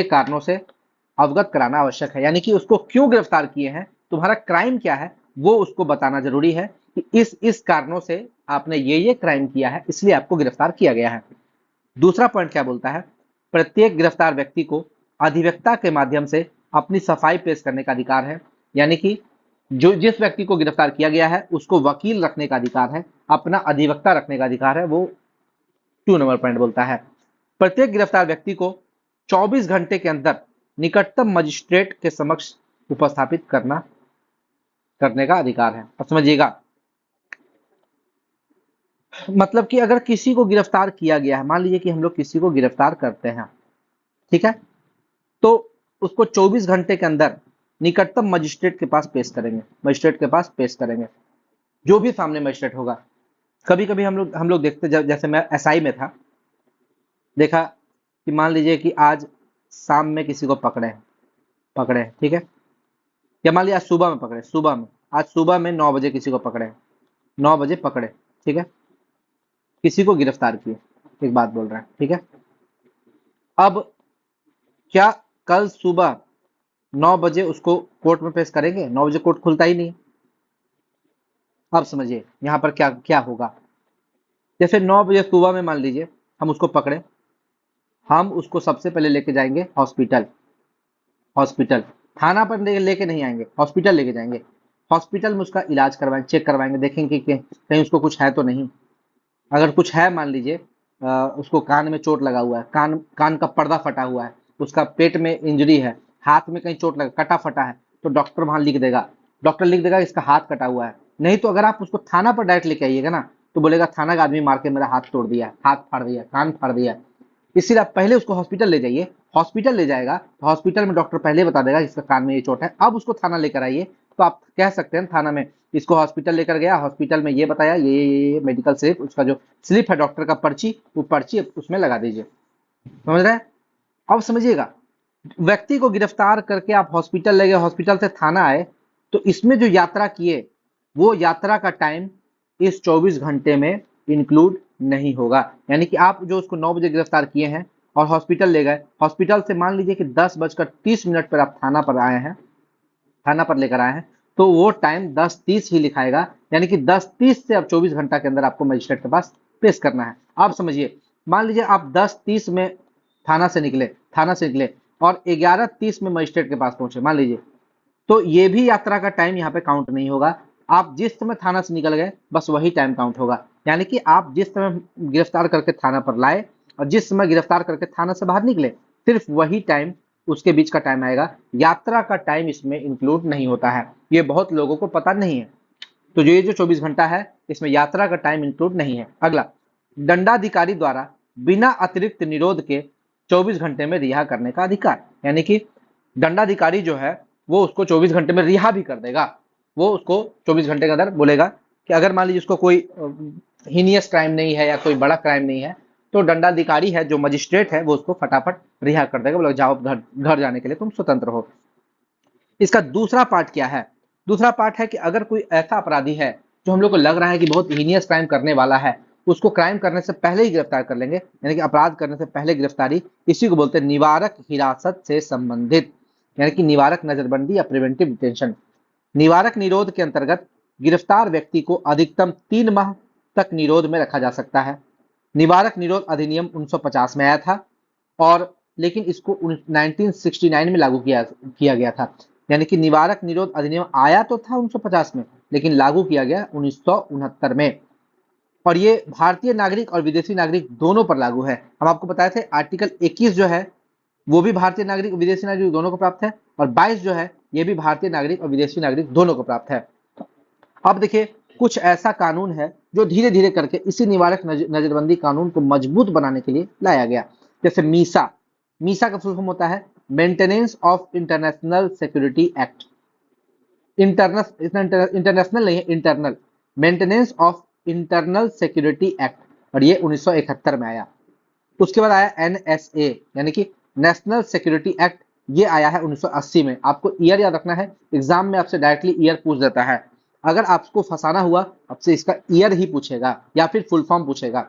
कारणों से अवगत कराना आवश्यक है, यानी कि उसको क्यों गिरफ्तार किए हैं, तुम्हारा क्राइम क्या है, वो उसको बताना जरूरी है कि इस कारणों से आपने ये क्राइम किया है, इसलिए आपको गिरफ्तार किया गया है। दूसरा पॉइंट क्या बोलता है, प्रत्येक गिरफ्तार व्यक्ति को अधिवक्ता के माध्यम से अपनी सफाई पेश करने का अधिकार है, यानी कि जिस व्यक्ति को गिरफ्तार किया गया है उसको वकील रखने का अधिकार है, अपना अधिवक्ता रखने का अधिकार है, वो 2 नंबर पॉइंट बोलता है। प्रत्येक गिरफ्तार व्यक्ति को 24 घंटे के अंदर निकटतम मजिस्ट्रेट के समक्ष उपस्थापित करने का अधिकार है। अब समझिएगा, मतलब कि अगर किसी को गिरफ्तार किया गया है, मान लीजिए कि हम लोग किसी को गिरफ्तार करते हैं, ठीक है, तो उसको 24 घंटे के अंदर निकटतम मजिस्ट्रेट के पास पेश करेंगे, जो भी सामने मजिस्ट्रेट होगा। कभी कभी हम लोग देखते, जैसे मैं एसआई में था, देखा कि मान लीजिए कि आज शाम में किसी को पकड़े, ठीक है, या मान लीजिए आज सुबह में 9 बजे किसी को पकड़े, 9 बजे पकड़े, ठीक है, किसी को गिरफ्तार किए, एक बात बोल रहे हैं, ठीक है। अब क्या कल सुबह 9 बजे उसको कोर्ट में पेश करेंगे? 9 बजे कोर्ट खुलता ही नहीं। अब समझिए यहां पर क्या क्या होगा। जैसे 9 बजे सुबह में मान लीजिए हम उसको पकड़े, हम उसको सबसे पहले लेके जाएंगे हॉस्पिटल, थाना पर लेके नहीं आएंगे, हॉस्पिटल लेके जाएंगे। हॉस्पिटल में उसका इलाज करवाएंगे, चेक करवाएंगे, देखेंगे कि कहीं उसको कुछ है तो नहीं। अगर कुछ है, मान लीजिए उसको कान में चोट लगा हुआ है, कान का पर्दा फटा हुआ है, उसका पेट में इंजरी है, हाथ में कहीं चोट लगा, कटा फटा है, तो डॉक्टर वहां लिख देगा इसका हाथ कटा हुआ है। नहीं तो अगर आप उसको थाना पर डायरेक्ट लेके आइएगा ना, तो बोलेगा थाना का आदमी मार के मेरा हाथ तोड़ दिया, हाथ फाड़ दिया, कान फाड़ दिया। इसलिए आप पहले उसको हॉस्पिटल ले जाइए, हॉस्पिटल ले जाएगा तो हॉस्पिटल में डॉक्टर पहले बता देगा इसका कान में ये चोट है, अब उसको थाना लेकर आइए, तो आप कह सकते हैं थाना में, इसको हॉस्पिटल लेकर गया, हॉस्पिटल में ये बताया, ये मेडिकल स्लिप, उसका जो स्लिप है डॉक्टर का पर्ची, वो पर्ची उसमें लगा दीजिए। समझ रहे हैं? अब समझिएगा, व्यक्ति को गिरफ्तार करके आप हॉस्पिटल ले गए, हॉस्पिटल से थाना आए, तो इसमें जो यात्रा किए वो यात्रा का टाइम इस 24 घंटे में इंक्लूड नहीं होगा। यानी कि आप जो उसको 9 बजे गिरफ्तार किए हैं और हॉस्पिटल ले गए, हॉस्पिटल से मान लीजिए कि 10:30 पर आप थाना पर आए हैं, थाना पर लेकर आए हैं, तो वो टाइम 10:30 ही लिखाएगा। यानी कि 10:30 से अब 24 घंटा के अंदर आपको मजिस्ट्रेट के पास पेश करना है। आप समझिए, मान लीजिए आप 10:30 में थाना से निकले और 11:30 में मजिस्ट्रेट के पास पहुंचे, मान लीजिए, तो ये भी यात्रा का टाइम यहाँ पे काउंट नहीं होगा। आप जिस समय थाना से निकल गए बस वही टाइम काउंट होगा। यानी कि आप जिस समय गिरफ्तार करके थाना पर लाए और जिस समय गिरफ्तार करके थाना से बाहर निकले, सिर्फ वही टाइम, उसके बीच का टाइम आएगा। यात्रा का टाइम इसमें इंक्लूड नहीं होता है, ये बहुत लोगों को पता नहीं है। तो जो ये जो 24 घंटा है, इसमें यात्रा का टाइम इंक्लूड नहीं है। अगला, दंडाधिकारी द्वारा बिना अतिरिक्त निरोध के 24 घंटे में रिहा करने का अधिकार। यानी कि दंडाधिकारी जो है वो उसको 24 घंटे में रिहा भी कर देगा। वो उसको 24 घंटे के अंदर बोलेगा कि अगर मान लीजिए उसको कोई हीनियस क्राइम नहीं है या कोई बड़ा क्राइम नहीं है, तो दंडाधिकारी है जो मजिस्ट्रेट है वो उसको फटाफट रिहा कर देगा, बोले जाओ घर घर जाने के लिए तुम स्वतंत्र हो। इसका दूसरा पार्ट क्या है? दूसरा पार्ट है कि अगर कोई ऐसा अपराधी है जो हम लोग को लग रहा है कि बहुत हीनियस क्राइम करने वाला है, उसको क्राइम करने से पहले ही गिरफ्तार कर लेंगे, यानी कि अपराध करने से पहले गिरफ्तारी, इसी को बोलते हैं निवारक हिरासत से संबंधित, यानी कि निवारक नजरबंदी या प्रिवेंटिव डिटेंशन। निवारक निरोध के अंतर्गत गिरफ्तार व्यक्ति को अधिकतम 3 माह तक निरोध में रखा जा सकता है। निवारक निरोध अधिनियम 1950 में आया था, और लेकिन इसको 1969 में लागू किया गया था। यानी कि निवारक निरोध अधिनियम आया तो था 1950 में, लेकिन लागू किया गया 1969 में। और ये भारतीय नागरिक और विदेशी नागरिक दोनों पर लागू है। हम आपको बताए थे आर्टिकल 21 जो है वो भी भारतीय नागरिक और विदेशी नागरिक दोनों को प्राप्त है, और 22 जो है ये भी भारतीय नागरिक और विदेशी नागरिक दोनों को प्राप्त है। अब देखिए, कुछ ऐसा कानून है जो धीरे धीरे करके इसी निवारक नजरबंदी कानून को मजबूत बनाने के लिए लाया गया। जैसे मीसा। मीसा का फुल फॉर्म होता है maintenance of international security act. International नहीं है, internal. Maintenance of internal security act, और ये 1971 में आया। उसके बाद आया एनएसए, यानी कि नेशनल सिक्योरिटी एक्ट, ये आया है 1980 में। आपको ईयर याद रखना है, एग्जाम में आपसे डायरेक्टली ईयर पूछ देता है। अगर आपको फंसाना हुआ, आपसे इसका ईयर ही पूछेगा या फिर फुल फॉर्म पूछेगा।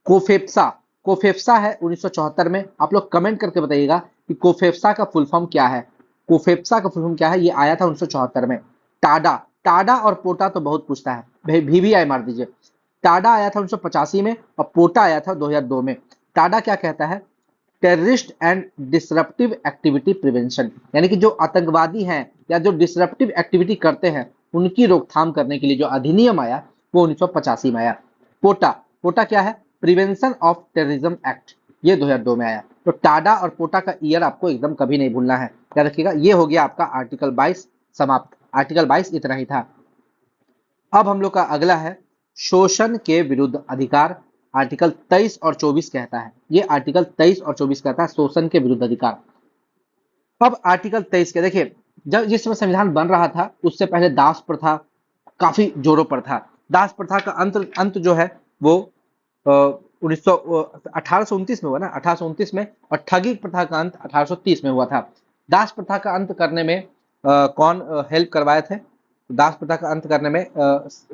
कोफेप्सा। कोफेप्सा है 1974 में। आप लोग कमेंट करके बताइएगा कि कोफेप्सा का फुल फॉर्म क्या है। कोफेप्सा का फुल फॉर्म क्या है, ये आया था 1974 में। टाडा। टाडा और पोटा तो बहुत पूछता है, VVI मार दीजिए। टाडा आया था 1985 में और पोटा आया था 2002 में। टाडा क्या कहता है? Terrorist and disruptive activity prevention, यानी कि जो आतंकवादी हैं या जो डिसरप्टिव एक्टिविटी करते हैं उनकी रोकथाम करने के लिए जो अधिनियम आया वो 1985 में आया। पोटा। पोटा क्या है? प्रिवेंशन ऑफ टेररिज्म एक्ट, ये 2002 में आया। तो टाडा और पोटा का ईयर आपको एकदम कभी नहीं भूलना है, याद रखिएगा। ये हो गया आपका आर्टिकल 22 समाप्त। आर्टिकल 22 इतना ही था। अब हम लोग का अगला है शोषण के विरुद्ध अधिकार। आर्टिकल 23 और 24 कहता है, ये आर्टिकल 23 और 24 कहता है शोषण के विरुद्ध अधिकार। अब आर्टिकल 23 के देखिए, जब जिस समय संविधान बन रहा था उससे पहले दास प्रथा काफी जोरों पर था। दास प्रथा का अंत जो है वो 1829 में हुआ ना, 1829 में। और ठगी प्रथा का अंत 1830 में हुआ था। दास प्रथा का अंत करने में कौन हेल्प करवाए थे? दास प्रथा का अंत करने में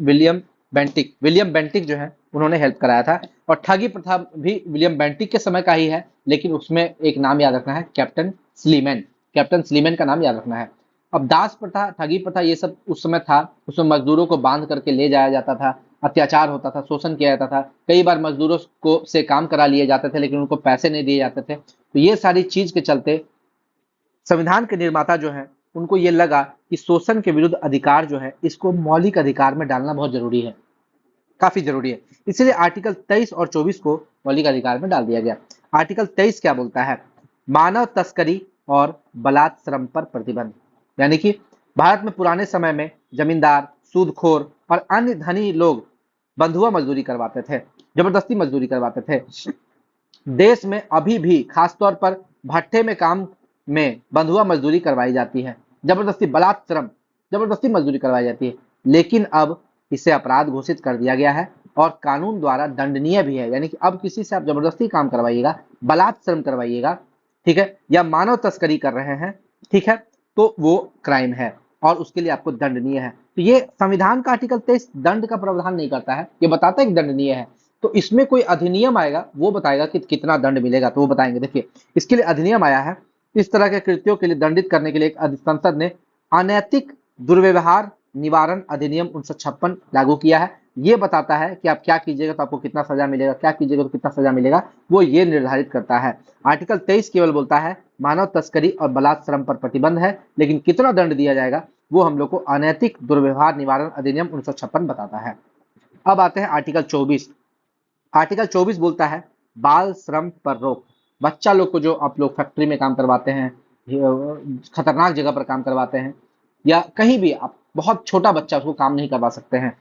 विलियम बेंटिक जो है उन्होंने हेल्प कराया था। और ठगी प्रथा भी विलियम बेंटिक के समय का ही है, लेकिन उसमें एक नाम याद रखना है, कैप्टन स्लीमैन। कैप्टन स्लीमैन का नाम याद रखना है। अब दास प्रथा, ठगी प्रथा, ये सब उस समय था। उसमें मजदूरों को बांध करके ले जाया जाता था, अत्याचार होता था, शोषण किया जाता था। कई बार मजदूरों को से काम करा लिए जाते थे, लेकिन उनको पैसे नहीं दिए जाते थे। तो ये सारी चीज के चलते संविधान के निर्माता जो है उनको ये लगा कि शोषण के विरुद्ध अधिकार जो है इसको मौलिक अधिकार में डालना बहुत जरूरी है, काफी जरूरी है। इसलिए आर्टिकल 23 और 24 को मौलिक अधिकार में डाल दिया गया। आर्टिकल 23 क्या बोलता है? मानव तस्करी और बलात्श्रम पर प्रतिबंध। यानी कि भारत में पुराने समय में जमींदार, सूदखोर और अन्य धनी लोग बंधुआ मजदूरी करवाते थे, जबरदस्ती मजदूरी करवाते थे। देश में अभी भी खासतौर पर भट्टे में काम में बंधुआ मजदूरी करवाई जाती है, जबरदस्ती बलात्श्रम, जबरदस्ती मजदूरी करवाई जाती है। लेकिन अब इसे अपराध घोषित कर दिया गया है और कानून द्वारा दंडनीय भी है। यानी कि अब किसी से आप जबरदस्ती काम करवाइएगा, बलात्श्रम करवाइएगा, ठीक है, या मानव तस्करी कर रहे हैं, ठीक है, तो वो क्राइम है और उसके लिए आपको दंडनीय है। तो ये संविधान का आर्टिकल 23 दंड का प्रावधान नहीं करता है, ये बताता है कि दंडनीय है। तो इसमें कोई अधिनियम आएगा वो बताएगा कि कितना दंड मिलेगा, तो वो बताएंगे। देखिए, इसके लिए अधिनियम आया है। इस तरह के कृत्यों के लिए दंडित करने के लिए संसद ने अनैतिक दुर्व्यवहार निवारण अधिनियम 1956 लागू किया है। ये बताता है कि आप क्या कीजिएगा तो आपको कितना सजा मिलेगा, क्या कीजिएगा तो कितना सजा मिलेगा, वो ये निर्धारित करता है। आर्टिकल 23 केवल बोलता है मानव तस्करी और बलात्श्रम पर प्रतिबंध है, लेकिन कितना दंड दिया जाएगा वो हम लोग को अनैतिक दुर्व्यवहार निवारण अधिनियम 1956 बताता है। अब आते हैं आर्टिकल 24। आर्टिकल 24 बोलता है बाल श्रम पर रोक। बच्चा लोग को जो आप लोग फैक्ट्री में काम करवाते हैं, खतरनाक जगह पर काम करवाते हैं, या कहीं भी आप बहुत छोटा बच्चा उसको काम नहीं करवा सकते हैं।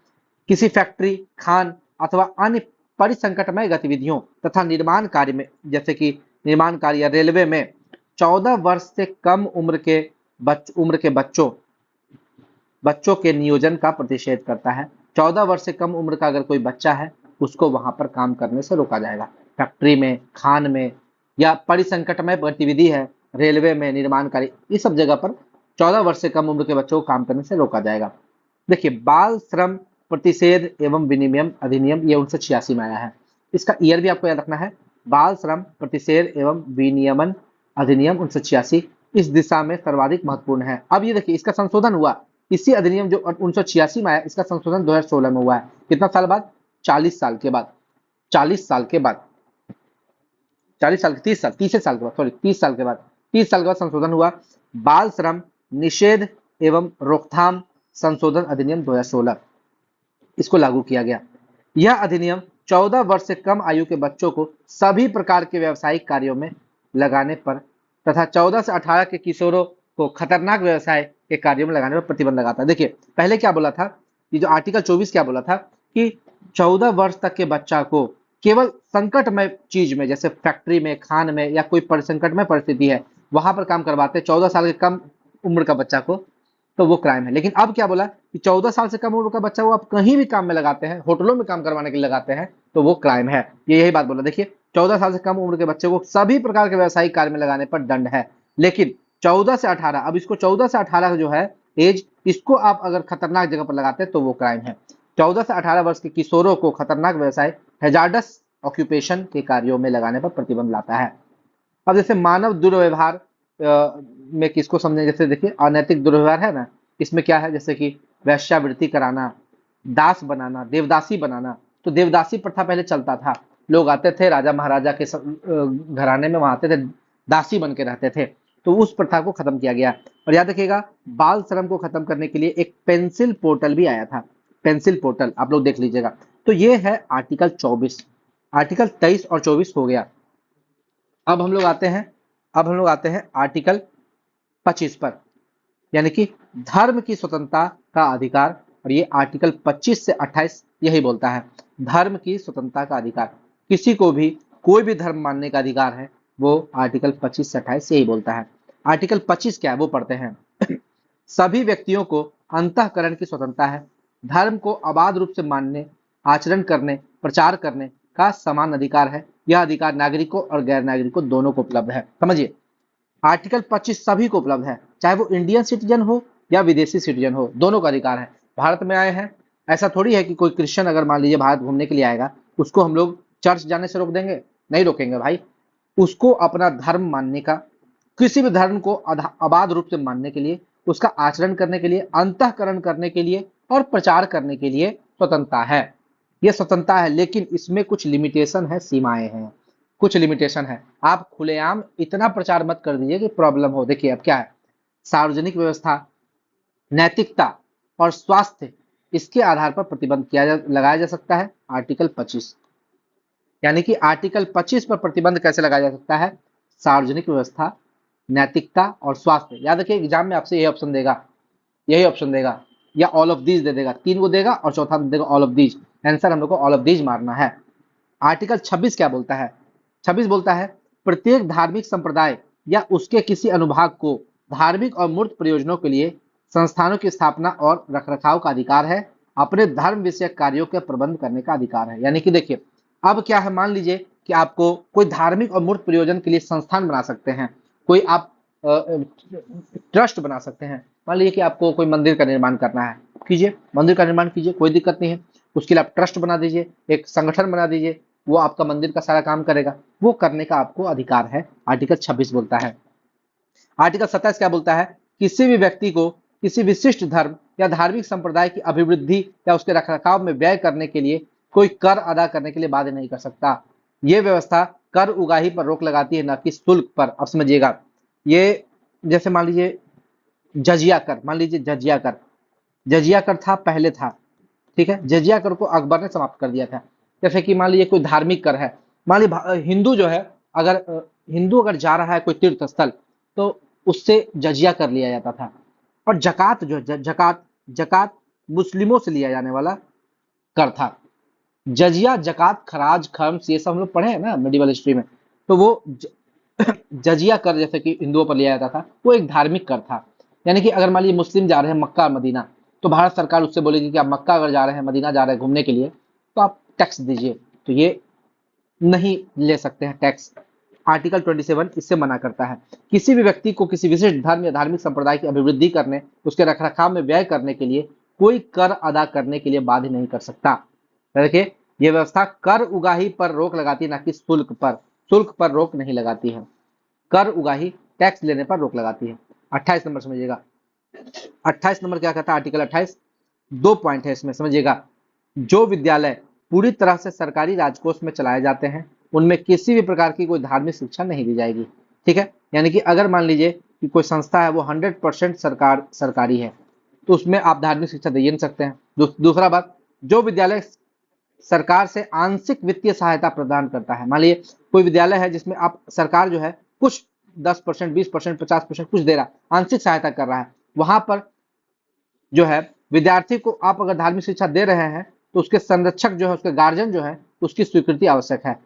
किसी फैक्ट्री, खान अथवा अन्य परिसंकटमय गतिविधियों तथा निर्माण कार्य में, जैसे कि निर्माण कार्य या रेलवे में 14 वर्ष से कम उम्र के बच्चों के नियोजन का प्रतिषेध करता है। 14 वर्ष से कम उम्र का अगर कोई बच्चा है, उसको वहां पर काम करने से रोका जाएगा। फैक्ट्री में, खान में, या परिसंकटमय गतिविधि है, रेलवे में, निर्माण कार्य, इस सब जगह पर 14 वर्ष से कम उम्र के बच्चों को काम करने से रोका जाएगा। देखिए, बाल श्रम प्रतिषेध एवं विनिमय अधिनियम ये 1986 में आया है। इसका ईयर भी आपको याद रखना है, बाल श्रम प्रतिषेध एवं विनियमन अधिनियम 1986 इस दिशा में सर्वाधिक महत्वपूर्ण है। अब ये देखिए, इसका संशोधन हुआ, इसी अधिनियम जो 1986 में आया, इसका संशोधन 2016 में हुआ है। कितना साल बाद? 40 साल के बाद। 40 साल के बाद, 40 साल, 30 साल, 30 साल के बाद, सॉरी 30 साल के बाद, 30 साल के बाद संशोधन हुआ, बाल श्रम निषेध एवं रोकथाम संशोधन अधिनियम 2016, इसको लागू किया गया। यह अधिनियम 14 वर्ष से कम आयु के बच्चों को सभी प्रकार के व्यावसायिक कार्यों में लगाने पर तथा 14 से 18 के किशोरों को खतरनाक व्यवसाय के कार्यों में लगाने पर प्रतिबंध लगाता है। देखिए, पहले क्या बोला था, ये जो आर्टिकल 24 क्या बोला था कि 14 वर्ष तक के बच्चा को केवल संकटमय चीज में, जैसे फैक्ट्री में, खान में, या कोई संकटमय परिस्थिति है, वहां पर काम करवाते। 14 साल के कम उम्र का बच्चा को, तो वो क्राइम है। लेकिन अब क्या बोला कि 14 साल से कम उम्र का बच्चा वो आप कहीं भी काम में लगाते हैं, होटलों में काम करवाने के लिए लगाते हैं, तो वो क्राइम है। ये यही बात बोला। देखिए, 14 साल से कम उम्र के बच्चे को सभी प्रकार के व्यावसायिक कार्य में लगाने पर दंड है। लेकिन 14 से 18, अब इसको 14 से 18 जो है एज, इसको आप अगर खतरनाक जगह पर लगाते हैं तो वो क्राइम है। 14 से 18 वर्ष के किशोरों को खतरनाक व्यवसाय, हैजार्डस ऑक्यूपेशन के कार्यों में लगाने पर प्रतिबंध लाता है। अब जैसे मानव दुर्व्यवहार में किसको समझें, जैसे देखिए अनैतिक दुर्व्यवहार है ना, इसमें क्या है, जैसे कि वैश्यावृत्ति कराना, दास बनाना, देवदासी बनाना। तो देवदासी प्रथा पहले चलता था, लोग आते थे राजा महाराजा के घराने में, वहां आते थे, दासी बन के रहते थे, तो उस प्रथा को खत्म किया गया। और याद रखिएगा, बाल श्रम को खत्म करने के लिए एक पेंसिल पोर्टल भी आया था, पेंसिल पोर्टल आप लोग देख लीजिएगा। तो ये है आर्टिकल 24। आर्टिकल 23 और 24 हो गया। अब हम लोग आते हैं आर्टिकल 25 पर, यानी कि धर्म की स्वतंत्रता का अधिकार। और ये आर्टिकल 25 से 28 यही बोलता है, धर्म की स्वतंत्रता का अधिकार, किसी को भी कोई भी धर्म मानने का अधिकार है, वो आर्टिकल 25 से 28 यही बोलता है। आर्टिकल 25 क्या है वो पढ़ते हैं। सभी व्यक्तियों को अंतःकरण की स्वतंत्रता है, धर्म को अबाध रूप से मानने, आचरण करने, प्रचार करने का समान अधिकार है। यह अधिकार नागरिकों और गैर नागरिकों दोनों को उपलब्ध है। समझिए, आर्टिकल 25 सभी को उपलब्ध है, चाहे वो इंडियन सिटीजन हो या विदेशी सिटीजन हो, दोनों का अधिकार है। भारत में आए हैं, ऐसा थोड़ी है कि कोई क्रिश्चियन अगर मान लीजिए भारत घूमने के लिए आएगा, उसको हम लोग चर्च जाने से रोक देंगे? नहीं रोकेंगे भाई। उसको अपना धर्म मानने का, किसी भी धर्म को अबाध रूप से मानने के लिए, उसका आचरण करने के लिए, अंतःकरण करने के लिए और प्रचार करने के लिए स्वतंत्रता है। ये स्वतंत्रता है, लेकिन इसमें कुछ लिमिटेशन है, सीमाएं हैं, कुछ लिमिटेशन है। आप खुलेआम इतना प्रचार मत कर दीजिए कि प्रॉब्लम हो। देखिए अब क्या है, सार्वजनिक व्यवस्था, नैतिकता और स्वास्थ्य, इसके आधार पर प्रतिबंध लगाया जा सकता है। आर्टिकल 25, यानी कि आर्टिकल 25 पर प्रतिबंध कैसे लगाया जा सकता है? सार्वजनिक व्यवस्था, नैतिकता और स्वास्थ्य। याद रखिए, एग्जाम में आपसे यही ऑप्शन देगा, या ऑल ऑफ दीज दे देगा, 3 को देगा और चौथा देगा ऑल ऑफ दीज। आंसर हम लोग को ऑल ऑफ दीज मारना है। आर्टिकल 26 क्या बोलता है? 26 बोलता है प्रत्येक धार्मिक संप्रदाय या उसके किसी अनुभाग को धार्मिक और मूर्त प्रयोजनों के लिए संस्थानों की स्थापना और रखरखाव का अधिकार है, अपने धर्म विषयक कार्यों के प्रबंध करने का अधिकार है। यानी कि देखिए, अब क्या है, मान लीजिए कि आपको कोई धार्मिक और मूर्त प्रयोजन के लिए संस्थान बना सकते हैं, कोई आप ट्रस्ट बना सकते हैं। मान लीजिए कि आपको कोई मंदिर का निर्माण करना है, कीजिए, मंदिर का निर्माण कीजिए, कोई दिक्कत नहीं है। उसके लिए आप ट्रस्ट बना दीजिए, एक संगठन बना दीजिए, वो आपका मंदिर का सारा काम करेगा, वो करने का आपको अधिकार है। आर्टिकल 26 बोलता है। आर्टिकल 27 क्या बोलता है? किसी भी व्यक्ति को किसी विशिष्ट धर्म या धार्मिक संप्रदाय की अभिवृद्धि या उसके रखरखाव में व्यय करने के लिए कोई कर अदा करने के लिए बाध्य नहीं कर सकता। ये व्यवस्था कर उगाही पर रोक लगाती है, न कि शुल्क पर। अब समझिएगा, ये जैसे मान लीजिए जजिया कर, मान लीजिए जजिया कर था, पहले था, ठीक है, जजिया कर को अकबर ने समाप्त कर दिया था। जैसे कि मान लीजिए कोई धार्मिक कर है, मान लीजिए हिंदू जो है, अगर हिंदू अगर जा रहा है कोई तीर्थ स्थल, तो उससे जजिया कर लिया जाता था। और जकात जो है, जकात जकात मुस्लिमों से लिया जाने वाला कर था। जजिया, जकात, खराज, खर्म्स, ये सब हम लोग पढ़े हैं ना मेडिवल हिस्ट्री में। तो वो जजिया कर जैसे कि हिंदुओं पर लिया जाता था, वो एक धार्मिक कर था। यानी कि अगर मान लीजिए मुस्लिम जा रहे हैं मक्का और मदीना, तो भारत सरकार उससे बोलेगी कि आप मक्का अगर जा रहे हैं, मदीना जा रहे हैं घूमने के लिए, तो आप टैक्स दीजिए। तो ये नहीं ले सकते हैं टैक्स। आर्टिकल 27 इससे मना करता है। किसी भी व्यक्ति को किसी विशिष्ट धर्म या धार्मिक संप्रदाय की अभिवृद्धि करने, उसके रखरखाव में व्यय करने के लिए कोई कर अदा करने के लिए बाध्य नहीं कर सकता। देखिए, ये व्यवस्था कर उगाही पर रोक लगाती है, ना कि शुल्क पर। शुल्क पर रोक नहीं लगाती है, कर उगाही टैक्स लेने पर रोक लगाती है। 28 नंबर समझिएगा। 28 नंबर क्या कहता है आर्टिकल 28? 2 पॉइंट है इसमें, समझिएगा। जो विद्यालय पूरी तरह से सरकारी राजकोष में चलाए जाते हैं, उनमें किसी भी प्रकार की कोई धार्मिक शिक्षा नहीं दी जाएगी। ठीक है, यानी कि अगर मान लीजिए कि कोई संस्था है वो 100% सरकारी है, तो उसमें आप धार्मिक शिक्षा दे ही नहीं सकते हैं। दूसरा बात, जो विद्यालय सरकार से आंशिक वित्तीय सहायता प्रदान करता है, मान लीजिए कोई विद्यालय है जिसमें आप सरकार जो है कुछ 10%, 20%, 50% कुछ दे रहा, आंशिक सहायता कर रहा है, वहां पर जो है विद्यार्थी को आप अगर धार्मिक शिक्षा दे रहे हैं, तो उसके संरक्षक जो है, उसके गार्जियन जो है, उसकी स्वीकृति आवश्यक है।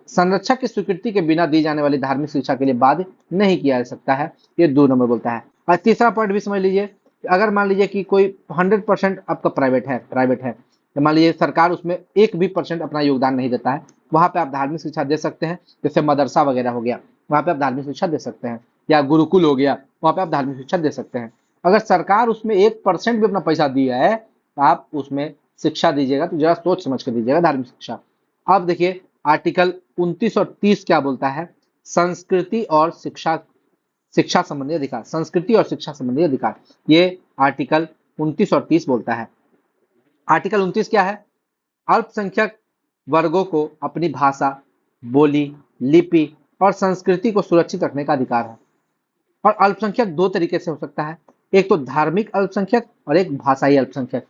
संरक्षक की स्वीकृति के बिना दी जाने वाली धार्मिक शिक्षा के लिए बाध्य नहीं किया जा सकता है। ये 2 नंबर बोलता है। और तीसरा पॉइंट भी समझ लीजिए, अगर मान लीजिए कि कोई 100% आपका प्राइवेट है, तो मान लीजिए सरकार उसमें 1 भी परसेंट अपना योगदान नहीं देता है, वहां पे आप धार्मिक शिक्षा दे सकते हैं। जैसे मदरसा वगैरह हो गया, वहां पे आप धार्मिक शिक्षा दे सकते हैं। या गुरुकुल हो गया, वहां पे आप धार्मिक शिक्षा दे सकते हैं। अगर सरकार उसमें 1% भी अपना पैसा दिया है, तो आप उसमें शिक्षा दीजिएगा तो जरा सोच समझ कर दीजिएगा धार्मिक शिक्षा। अब देखिए आर्टिकल 29 और 30 क्या बोलता है? संस्कृति और शिक्षा शिक्षा संबंधी अधिकार, संस्कृति और शिक्षा संबंधी अधिकार, ये आर्टिकल 29 और 30 बोलता है। आर्टिकल 29 क्या है? अल्पसंख्यक वर्गों को अपनी भाषा, बोली, लिपि और संस्कृति को सुरक्षित रखने का अधिकार है। और अल्पसंख्यक 2 तरीके से हो सकता है, एक तो धार्मिक अल्पसंख्यक और एक भाषाई अल्पसंख्यक।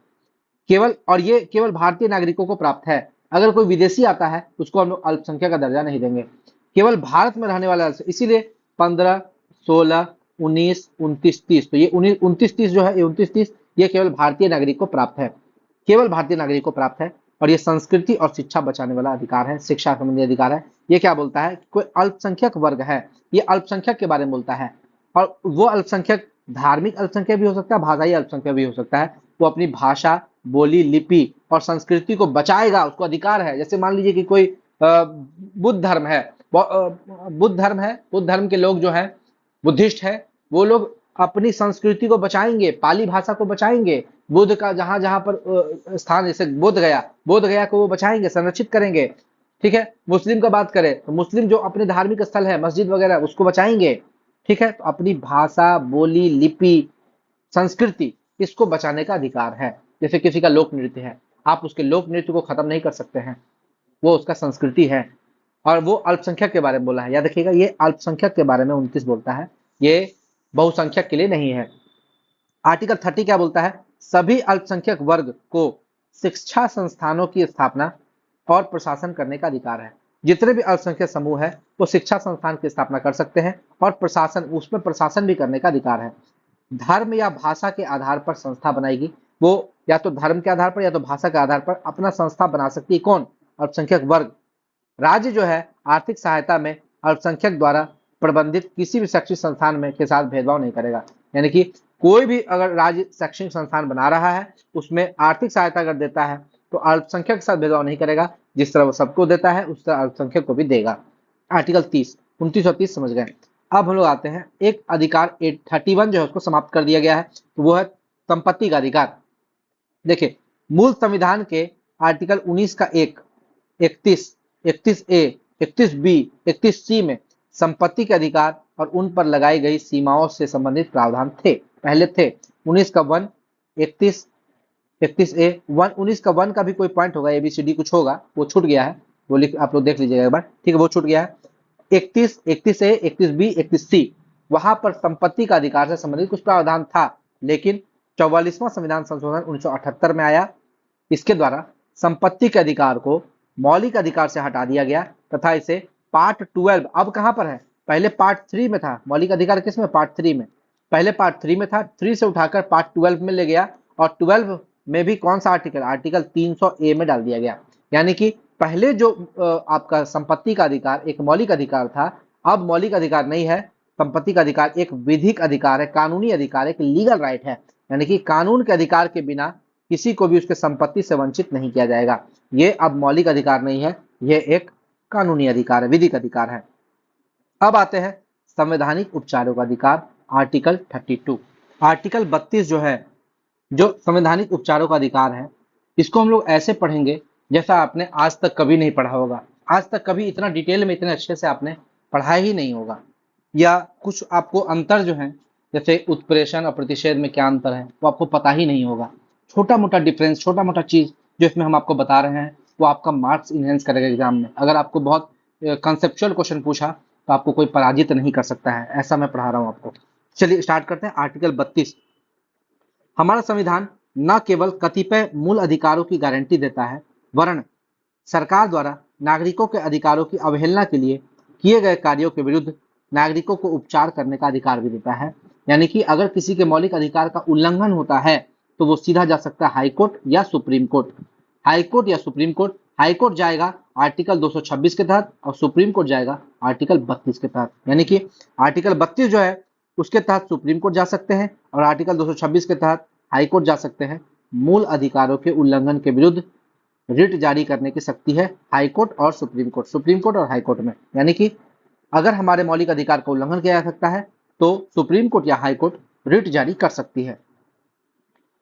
ये केवल भारतीय नागरिकों को प्राप्त है। अगर कोई विदेशी आता है, उसको हम लोग अल्पसंख्यक का दर्जा नहीं देंगे। केवल भारत में रहने वाला, इसीलिए 15, 16, 19, 29, 30, तो ये 29, 30 जो है, ये 29, 30 ये केवल भारतीय नागरिक को प्राप्त है, केवल भारतीय नागरिक को प्राप्त है। और ये संस्कृति और शिक्षा बचाने वाला अधिकार है, शिक्षा संबंधी अधिकार है। ये क्या बोलता है? कोई अल्पसंख्यक वर्ग है, ये अल्पसंख्यक के बारे में बोलता है। और वो अल्पसंख्यक धार्मिक अल्पसंख्यक भी हो सकता है, भाषाई अल्पसंख्यक भी हो सकता है। वो अपनी भाषा, बोली, लिपि और संस्कृति को बचाएगा, उसको अधिकार है। जैसे मान लीजिए कि कोई बुद्ध धर्म है, बुद्ध धर्म के लोग जो है, बुद्धिस्ट है, वो लोग अपनी संस्कृति को बचाएंगे, पाली भाषा को बचाएंगे, बुद्ध का जहां जहां पर स्थान, जैसे बोध गया को वो बचाएंगे, संरक्षित करेंगे। ठीक है, मुस्लिम का बात करें तो मुस्लिम जो अपने धार्मिक स्थल है, मस्जिद वगैरह, उसको बचाएंगे। ठीक है, तो अपनी भाषा, बोली, लिपि, संस्कृति, इसको बचाने का अधिकार है। जैसे किसी का लोक नृत्य है, आप उसके लोक नृत्य को खत्म नहीं कर सकते हैं, वो उसका संस्कृति है। और वो अल्पसंख्यक के बारे में बोला है, याद रखिएगा, ये अल्पसंख्यक के बारे में 29 बोलता है, ये बहुसंख्यक के लिए नहीं है। आर्टिकल 30 क्या बोलता है? सभी अल्पसंख्यक वर्ग को शिक्षा संस्थानों की स्थापना और प्रशासन करने का अधिकार है। जितने भी अल्पसंख्यक समूह है, वो शिक्षा संस्थान की स्थापना कर सकते हैं और प्रशासन, उसमें प्रशासन भी करने का अधिकार है। धर्म या भाषा के आधार पर संस्था बनाएगी, वो या तो धर्म के आधार पर या तो भाषा के आधार पर अपना संस्था बना सकती है। कौन? अल्पसंख्यक वर्ग। राज्य जो है आर्थिक सहायता में अल्पसंख्यक द्वारा प्रबंधित किसी भी शैक्षिक संस्थान में के साथ भेदभाव नहीं करेगा। यानी कि कोई भी अगर राज्य शैक्षणिक संस्थान बना रहा है, उसमें आर्थिक सहायता अगर देता है, तो अल्पसंख्यक के साथ भेदभाव नहीं करेगा। जिस तरह वो सबको देता है, उस तरह अल्पसंख्यक को भी देगा। आर्टिकल 30, 29 और 30 समझ गए। अब हम लोग आते हैं, एक अधिकार 31 जो है उसको समाप्त कर दिया गया है, तो वो है संपत्ति का अधिकार। देखिए, मूल संविधान के आर्टिकल 19 का 31, 31A, 31B, 31C में संपत्ति के अधिकार और उन पर लगाई गई सीमाओं से संबंधित प्रावधान थे, पहले थे। 19 का 1, 31, 31A, 19 का 1 का भी कोई पॉइंट होगा, ABCD कुछ होगा, वो छूट गया है, वो आप लोग देख लीजिएगा एक बार। ठीक है, वो छूट गया है। 31, 31A, 31B, 31C, वहां पर संपत्ति का अधिकार से संबंधित कुछ प्रावधान था, लेकिन 44वां संविधान संशोधन 1978 में आया, इसके द्वारा संपत्ति के अधिकार को मौलिक अधिकार से हटा दिया गया तथा इसे पार्ट 12, अब कहां पर है, पहले पार्ट 3 में था मौलिक अधिकार, किसमें, पार्ट 3 में, पहले पार्ट 3 में था, 3 से उठाकर पार्ट 12 में ले गया और 12 में भी कौन सा आर्टिकल, आर्टिकल 300A में डाल दिया गया। यानी कि पहले जो आपका संपत्ति का अधिकार एक मौलिक अधिकार था, अब मौलिक अधिकार नहीं है, संपत्ति का अधिकार एक विधिक अधिकार है, कानूनी अधिकार है, एक लीगल राइट है। यानी कि कानून के अधिकार के बिना किसी को भी उसके संपत्ति से वंचित नहीं किया जाएगा। ये अब मौलिक अधिकार नहीं है, ये एक कानूनी अधिकार है, विधिक अधिकार है। अब आते हैं संवैधानिक उपचारों का अधिकार, आर्टिकल 32। आर्टिकल 32 जो है, जो संवैधानिक उपचारों का अधिकार है, इसको हम लोग ऐसे पढ़ेंगे जैसा आपने आज तक कभी नहीं पढ़ा होगा। आज तक कभी इतना डिटेल में इतने अच्छे से आपने पढ़ा ही नहीं होगा, या कुछ आपको अंतर जो है, जैसे उत्प्रेषण और प्रतिषेध में क्या अंतर है वो आपको पता ही नहीं होगा। छोटा मोटा डिफरेंस, छोटा मोटा चीज जो इसमें हम आपको बता रहे हैं, वो आपका मार्क्स इनहेंस करेगा एग्जाम में। अगर आपको बहुत कंसेप्चुअल क्वेश्चन पूछा तो आपको कोई पराजित नहीं कर सकता है, ऐसा मैं पढ़ा रहा हूँ आपको। चलिए स्टार्ट करते हैं। आर्टिकल 32। हमारा संविधान न केवल कतिपय मूल अधिकारों की गारंटी देता है, वरन सरकार द्वारा नागरिकों के अधिकारों की अवहेलना के लिए किए गए कार्यों के विरुद्ध नागरिकों को उपचार करने का अधिकार भी देता है। यानी कि अगर किसी के मौलिक अधिकार का उल्लंघन होता है तो वो सीधा जा सकता है हाई कोर्ट या सुप्रीम कोर्ट। हाई कोर्ट या सुप्रीम कोर्ट, हाई कोर्ट जाएगा आर्टिकल 226 के तहत और सुप्रीम कोर्ट जाएगा आर्टिकल 32 के तहत। यानी कि आर्टिकल 32 जो है उसके तहत सुप्रीम कोर्ट जा सकते हैं और आर्टिकल 226 के तहत हाई कोर्ट जा सकते हैं। मूल अधिकारों के उल्लंघन के विरुद्ध रिट जारी करने की शक्ति है हाई कोर्ट और सुप्रीम कोर्ट और हाई कोर्ट में। यानी कि अगर हमारे मौलिक अधिकार का उल्लंघन किया जा सकता है तो सुप्रीम कोर्ट या हाई कोर्ट रिट जारी कर सकती है।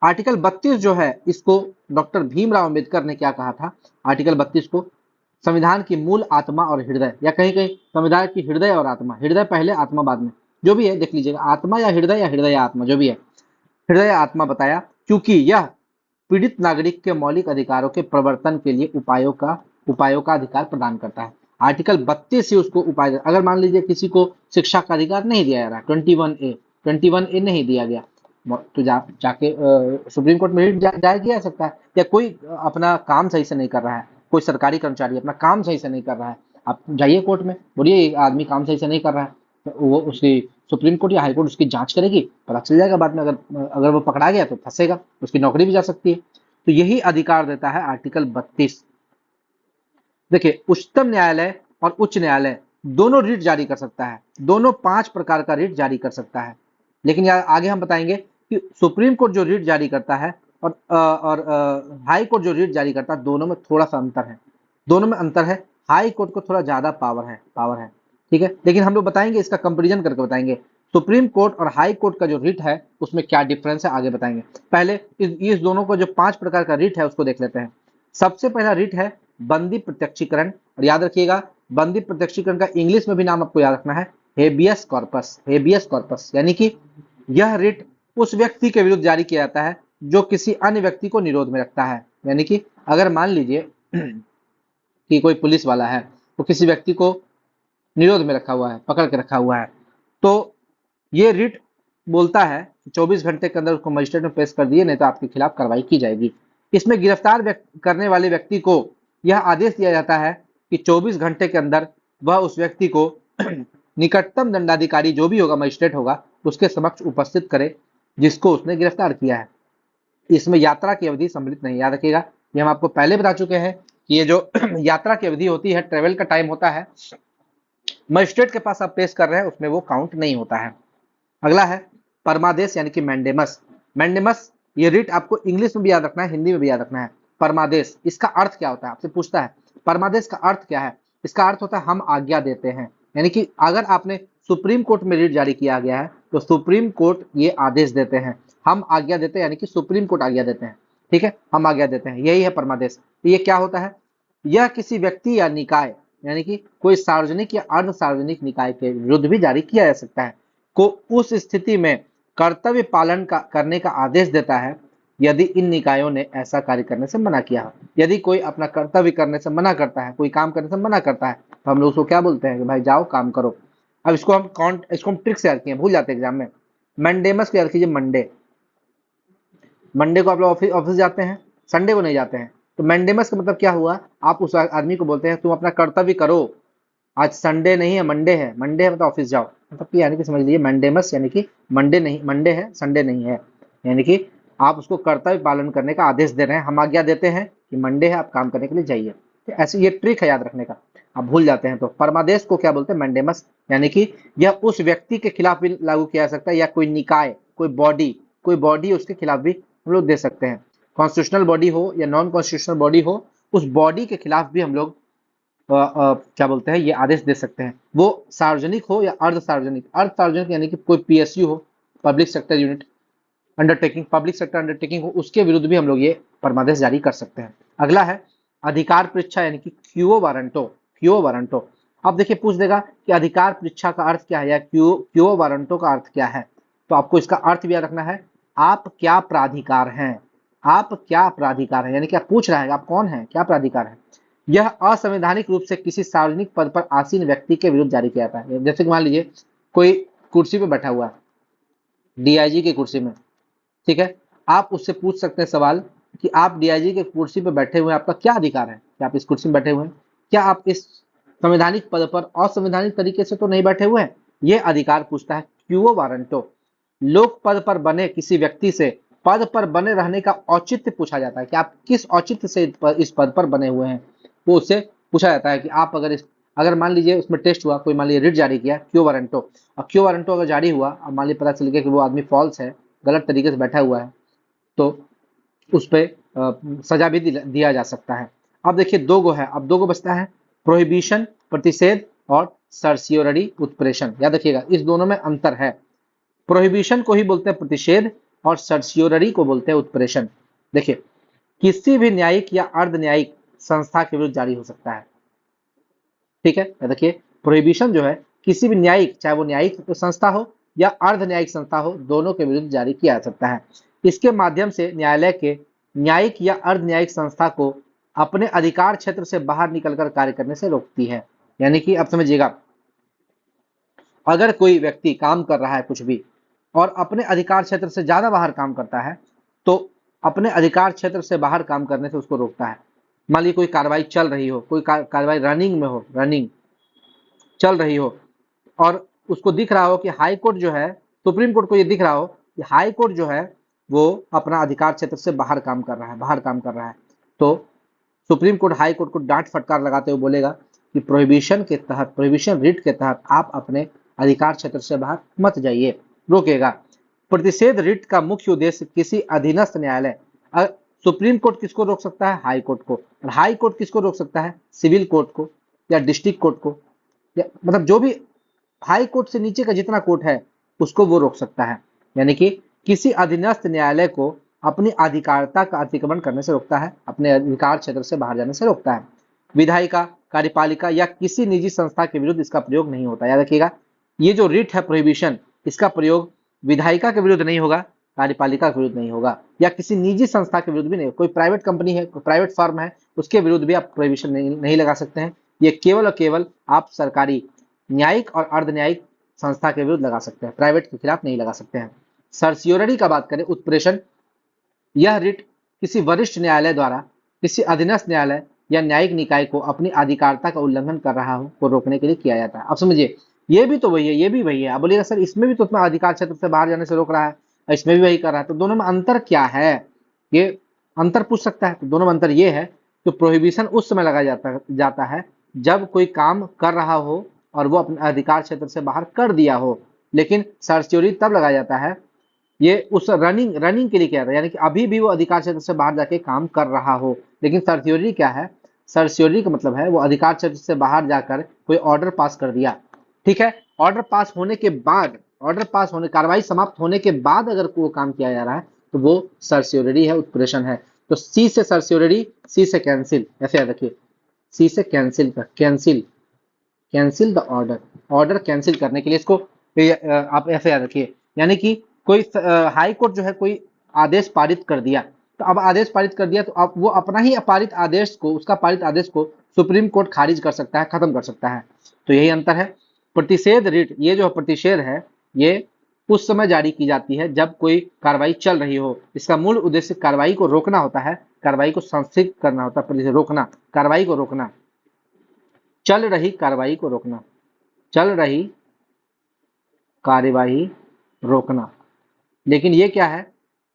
आर्टिकल 32 जो है, इसको डॉक्टर भीमराव अंबेडकर ने क्या कहा था, आर्टिकल 32 को संविधान की मूल आत्मा और हृदय, या कहीं कहीं संविधान की हृदय और आत्मा, हृदय पहले आत्मा बाद में, जो भी है देख लीजिएगा, आत्मा या हृदय या आत्मा, जो भी है, हृदय आत्मा बताया, क्योंकि यह पीड़ित नागरिक के मौलिक अधिकारों के प्रवर्तन के लिए उपायों का अधिकार प्रदान करता है। आर्टिकल 32 से उसको उपाय, अगर मान लीजिए किसी को शिक्षा का अधिकार नहीं दिया जा रहा, 21A नहीं दिया गया, तो जाके सुप्रीम कोर्ट में दायर किया जा सकता है। या कोई अपना काम सही से नहीं कर रहा है, कोई सरकारी कर्मचारी अपना काम सही से नहीं कर रहा है, आप जाइए कोर्ट में, बोलिए आदमी काम सही से नहीं कर रहा है, तो वो उसकी सुप्रीम कोर्ट या हाई कोर्ट उसकी जांच करेगी, पता चल जाएगा बाद में, अगर वो पकड़ा गया तो फंसेगा, उसकी नौकरी भी जा सकती है। तो यही अधिकार देता है आर्टिकल 32। देखिए, उच्चतम न्यायालय और उच्च न्यायालय दोनों रिट जारी कर सकता है, दोनों 5 प्रकार का रिट जारी कर सकता है। लेकिन यार आगे हम बताएंगे कि सुप्रीम कोर्ट जो रिट जारी करता है और हाई कोर्ट जो रिट जारी करता है, दोनों में थोड़ा सा अंतर है, दोनों में अंतर है। हाई कोर्ट को थोड़ा ज्यादा पावर है, ठीक है, लेकिन हम लोग बताएंगे, इसका कंपेरिजन करके बताएंगे सुप्रीम कोर्ट और हाई कोर्ट का जो रिट है उसमें क्या डिफरेंस है, आगे बताएंगे। पहले इस दोनों को जो 5 प्रकार का रिट है उसको देख लेते हैं। सबसे पहला रिट है बंदी प्रत्यक्षीकरण, और याद रखिएगा बंदी प्रत्यक्षीकरण का इंग्लिश में भी नाम आपको याद रखना है, हेबियस कॉर्पस। यानी कि यह रिट उस व्यक्ति के विरुद्ध जारी किया जाता है जो किसी अन्य व्यक्ति को निरोध में रखता है। यानी कि अगर मान लीजिए कि कोई पुलिस वाला है तो किसी व्यक्ति को निरोध में रखा हुआ है, पकड़ के रखा हुआ है, तो ये रिट बोलता है 24 घंटे के अंदर उसको मजिस्ट्रेट में पेश कर दिए, नहीं तो आपके खिलाफ कार्रवाई की जाएगी। इसमें गिरफ्तार करने वाले व्यक्ति को यह आदेश दिया जाता है कि 24 घंटे के अंदर वह उस व्यक्ति को निकटतम दंडाधिकारी जो भी होगा, मजिस्ट्रेट होगा, उसके समक्ष उपस्थित करे जिसको उसने गिरफ्तार किया है। इसमें यात्रा की अवधि सम्मिलित नहीं, याद रखिएगा, ये हम आपको पहले बता चुके हैं कि ये जो यात्रा की अवधि होती है, ट्रेवल का टाइम होता है, मजिस्ट्रेट के पास आप पेश कर रहे हैं उसमें वो काउंट नहीं होता है। अगला है परमादेश यानी कि मैंडेमस, ये रिट आपको इंग्लिश में भी याद रखना है, हिंदी में भी याद रखना है। परमादेश, इसका अर्थ क्या होता है, आपसे पूछता है परमादेश का अर्थ क्या है। इसका अर्थ होता है हम आज्ञा देते हैं। यानी कि अगर आपने सुप्रीम कोर्ट में रिट जारी किया गया है तो सुप्रीम कोर्ट ये आदेश देते हैं, हम आज्ञा देते हैं, यानी कि सुप्रीम कोर्ट आज्ञा देते हैं, ठीक है, हम आज्ञा देते हैं, यही है परमादेश। तो ये क्या होता है, यह किसी व्यक्ति या निकाय, यानी कि कोई सार्वजनिक या अर्ध सार्वजनिक निकाय के विरुद्ध भी जारी किया जा सकता है, को उस स्थिति में कर्तव्य पालन करने का आदेश देता है यदि इन निकायों ने ऐसा कार्य करने से मना किया हो। यदि कोई अपना कर्तव्य करने से मना करता है, कोई काम करने से मना करता है, तो हम लोग उसको क्या बोलते हैं कि भाई जाओ काम करो। अब इसको हम ट्रिक से याद किए, भूल जाते हैं एग्जाम में। मैंडेमस को याद कीजिए, मंडे को आप लोग ऑफिस जाते हैं, संडे को नहीं जाते हैं। तो मैंडेमस का मतलब क्या हुआ, आप उस आदमी को बोलते हैं तुम अपना कर्तव्य करो, आज संडे नहीं है मंडे है, मंडे है मतलब ऑफिस जाओ, मतलब कि यानी कि समझ लीजिए मैंडेमस यानी कि मंडे नहीं, मंडे है संडे नहीं है, यानी कि आप उसको कर्तव्य पालन करने का आदेश दे रहे हैं। हम आज्ञा देते हैं कि मंडे है आप काम करने के लिए जाइए। तो ऐसी ये ट्रिक है याद रखने का, आप भूल जाते हैं तो। परमादेश को क्या बोलते हैं, मैंडेमस, यानी कि यह उस व्यक्ति के खिलाफ भी लागू किया जा सकता है या कोई निकाय, कोई बॉडी उसके खिलाफ भी हम लोग दे सकते हैं। कॉन्स्टिट्यूशनल बॉडी हो या नॉन कॉन्स्टिट्यूशनल बॉडी हो, उस बॉडी के खिलाफ भी हम लोग क्या बोलते हैं ये आदेश दे सकते हैं। वो सार्वजनिक हो या अर्ध सार्वजनिक, अर्ध सार्वजनिक यानी कि कोई पीएसयू हो, public sector unit undertaking, public sector undertaking हो, उसके विरुद्ध भी हम लोग ये परमादेश जारी कर सकते हैं। अगला है अधिकार परीक्षा यानी कि क्यूओ वारंटो। क्यूओ वारंटो, अब देखिए पूछ देगा कि अधिकार परीक्षा का अर्थ क्या है या क्यूओ वारंटो का अर्थ क्या है, तो आपको इसका अर्थ भी याद रखना है। आप क्या प्राधिकार हैं, आप क्या प्राधिकार हैं, यानी कि आप पूछ रहा है आप कौन है, क्या प्राधिकार है। यह असंवैधानिक रूप से किसी सार्वजनिक पद पर आसीन व्यक्ति के विरुद्ध जारी किया जाता है। जैसे कि मान लीजिए कोई कुर्सी पे बैठा हुआ है, डीआईजी की कुर्सी में, ठीक है, आप उससे पूछ सकते हैं सवाल कि आप डीआईजी के कुर्सी पे बैठे हुए हैं, आपका क्या अधिकार है कि आप इस कुर्सी में बैठे हुए हैं, क्या आप इस संवैधानिक पद पर असंवैधानिक तरीके से तो नहीं बैठे हुए हैं, ये अधिकार पूछता है क्यूओ वारंटो। लोक पद पर बने किसी व्यक्ति से पद पर बने रहने का औचित्य पूछा जाता है कि आप किस औचित्य से इस पद पर बने हुए हैं, वो उससे पूछा जाता है कि आप अगर मान लीजिए उसमें टेस्ट हुआ, कोई मान लीजिए रिट जारी किया क्यू वारंटो, और क्यू वारंटो अगर जारी हुआ और मान लीजिए पता चल गया कि वो आदमी फॉल्स है, गलत तरीके से बैठा हुआ है, तो उस पर सजा भी दिया जा सकता है। अब देखिए दो गो है, अब दो गो बचता है, प्रोहिबिशन प्रतिषेध और सर्सियोररी उत्प्रेषण। याद रखिएगा इस दोनों में अंतर है, प्रोहिबिशन को ही बोलते हैं प्रतिषेध और सर्सियोररी को बोलते हैं उत्प्रेषण। देखिए किसी भी न्यायिक या अर्ध न्यायिक संस्था के विरुद्ध जारी हो सकता है, ठीक है। देखिए प्रोहिबिशन जो है किसी भी न्यायिक, चाहे वो न्यायिक संस्था हो या अर्ध न्यायिक संस्था हो, दोनों के विरुद्ध जारी किया जा सकता है। इसके माध्यम से न्यायालय के न्यायिक या अर्ध न्यायिक संस्था को अपने अधिकार क्षेत्र से बाहर निकलकर कार्य करने से रोकती है। यानी कि अब समझिएगा, अगर कोई व्यक्ति काम कर रहा है कुछ भी और अपने अधिकार क्षेत्र से ज्यादा बाहर काम करता है, तो अपने अधिकार क्षेत्र से बाहर काम करने से उसको रोकता है। मान लीजिए कोई कार्रवाई चल रही हो, कोई कार्रवाई रनिंग में हो, रनिंग चल रही हो, और उसको दिख रहा हो कि हाई कोर्ट जो है, सुप्रीम कोर्ट को ये दिख रहा हो कि हाई कोर्ट जो है वो अपना अधिकार क्षेत्र से बाहर काम कर रहा है, बाहर काम कर रहा है, तो सुप्रीम कोर्ट हाई कोर्ट को डांट फटकार लगाते हुए बोलेगा कि प्रोहिबिशन के तहत, प्रोहिबिशन रिट के तहत आप अपने अधिकार क्षेत्र से बाहर मत जाइए, रोकेगा। प्रतिषेध रिट का मुख्य उद्देश्य किसी अधीनस्थ न्यायालय, सुप्रीम कोर्ट किसको रोक सकता है, हाई कोर्ट को, और हाई कोर्ट किसको रोक सकता है, सिविल कोर्ट को या डिस्ट्रिक्ट कोर्ट को, या मतलब जो भी हाई कोर्ट से नीचे का जितना कोर्ट है उसको वो रोक सकता है। यानी कि किसी अधीनस्थ न्यायालय को अपनी अधिकारिता का अतिक्रमण करने से रोकता है, अपने अधिकार क्षेत्र से बाहर जाने से रोकता है। विधायिका, कार्यपालिका या किसी निजी संस्था के विरुद्ध इसका प्रयोग नहीं होता। याद रखिएगा ये जो रिट है प्रोहिबिशन, इसका प्रयोग विधायिका के विरुद्ध नहीं होगा, कार्यपालिका के विरुद्ध नहीं होगा, या किसी निजी संस्था के विरुद्ध भी नहीं। कोई प्राइवेट कंपनी है, कोई प्राइवेट फर्म है, उसके विरुद्ध भी आप प्रोहिबिशन नहीं लगा सकते हैं। ये केवल और केवल आप सरकारी न्यायिक और अर्ध न्यायिक संस्था के विरुद्ध लगा सकते हैं, प्राइवेट के खिलाफ नहीं लगा सकते हैं। सर्सियोररी का बात करें, उत्प्रेषण, यह रिट किसी वरिष्ठ न्यायालय द्वारा किसी अधीनस्थ न्यायालय या न्यायिक निकाय को अपनी अधिकारिता का उल्लंघन कर रहा हो को रोकने के लिए किया जाता है। अब समझिए ये भी तो वही है, ये भी वही है। अब बोलिएगा सर इसमें भी तो अपना अधिकार क्षेत्र से बाहर जाने से रोक रहा है, इसमें भी वही कर रहा है, तो दोनों में अंतर क्या है, ये अंतर पूछ सकता है। तो दोनों में अंतर ये है कि प्रोहिबिशन उस समय लगाया जाता है जब कोई काम कर रहा हो और वो अपने अधिकार क्षेत्र से बाहर कर दिया हो, लेकिन सर्सियोरी तब लगाया जाता है ये उस रनिंग के लिए किया जाता है, यानी कि अभी भी वो अधिकार क्षेत्र से बाहर जाके काम कर रहा हो। लेकिन सर्सियोरी क्या है, सर्सियोरी का मतलब है वो अधिकार क्षेत्र से बाहर जाकर कोई ऑर्डर पास कर दिया, ठीक है, ऑर्डर पास होने के बाद, ऑर्डर पास होने, कार्रवाई समाप्त होने के बाद अगर वो काम किया जा रहा है तो वो सर्सियोरी है, उत्प्रेषण है। तो सी से सर्सियोरी, सी से कैंसिल, ऐसे याद रखिए, सी से कैंसिल का, cancel the order, order cancel करने के लिए इसको आप ऐसे याद रखिए। यानी कि कोई हाई कोर्ट जो है कोई आदेश पारित कर दिया, तो अब आदेश पारित कर दिया तो अब वो अपना ही पारित आदेश को, उसका पारित आदेश को सुप्रीम कोर्ट खारिज कर सकता है, खत्म कर सकता है। तो यही अंतर है। प्रतिषेध रिट, ये जो प्रतिषेध है ये उस समय जारी की जाती है जब कोई कार्रवाई चल रही हो। इसका मूल उद्देश्य कार्रवाई को रोकना होता है, कार्रवाई को संक्षिप्त करना होता है, जैसे रोकना, कार्रवाई को रोकना, चल रही कार्रवाई को रोकना, चल रही कार्यवाही रोकना। लेकिन ये क्या है,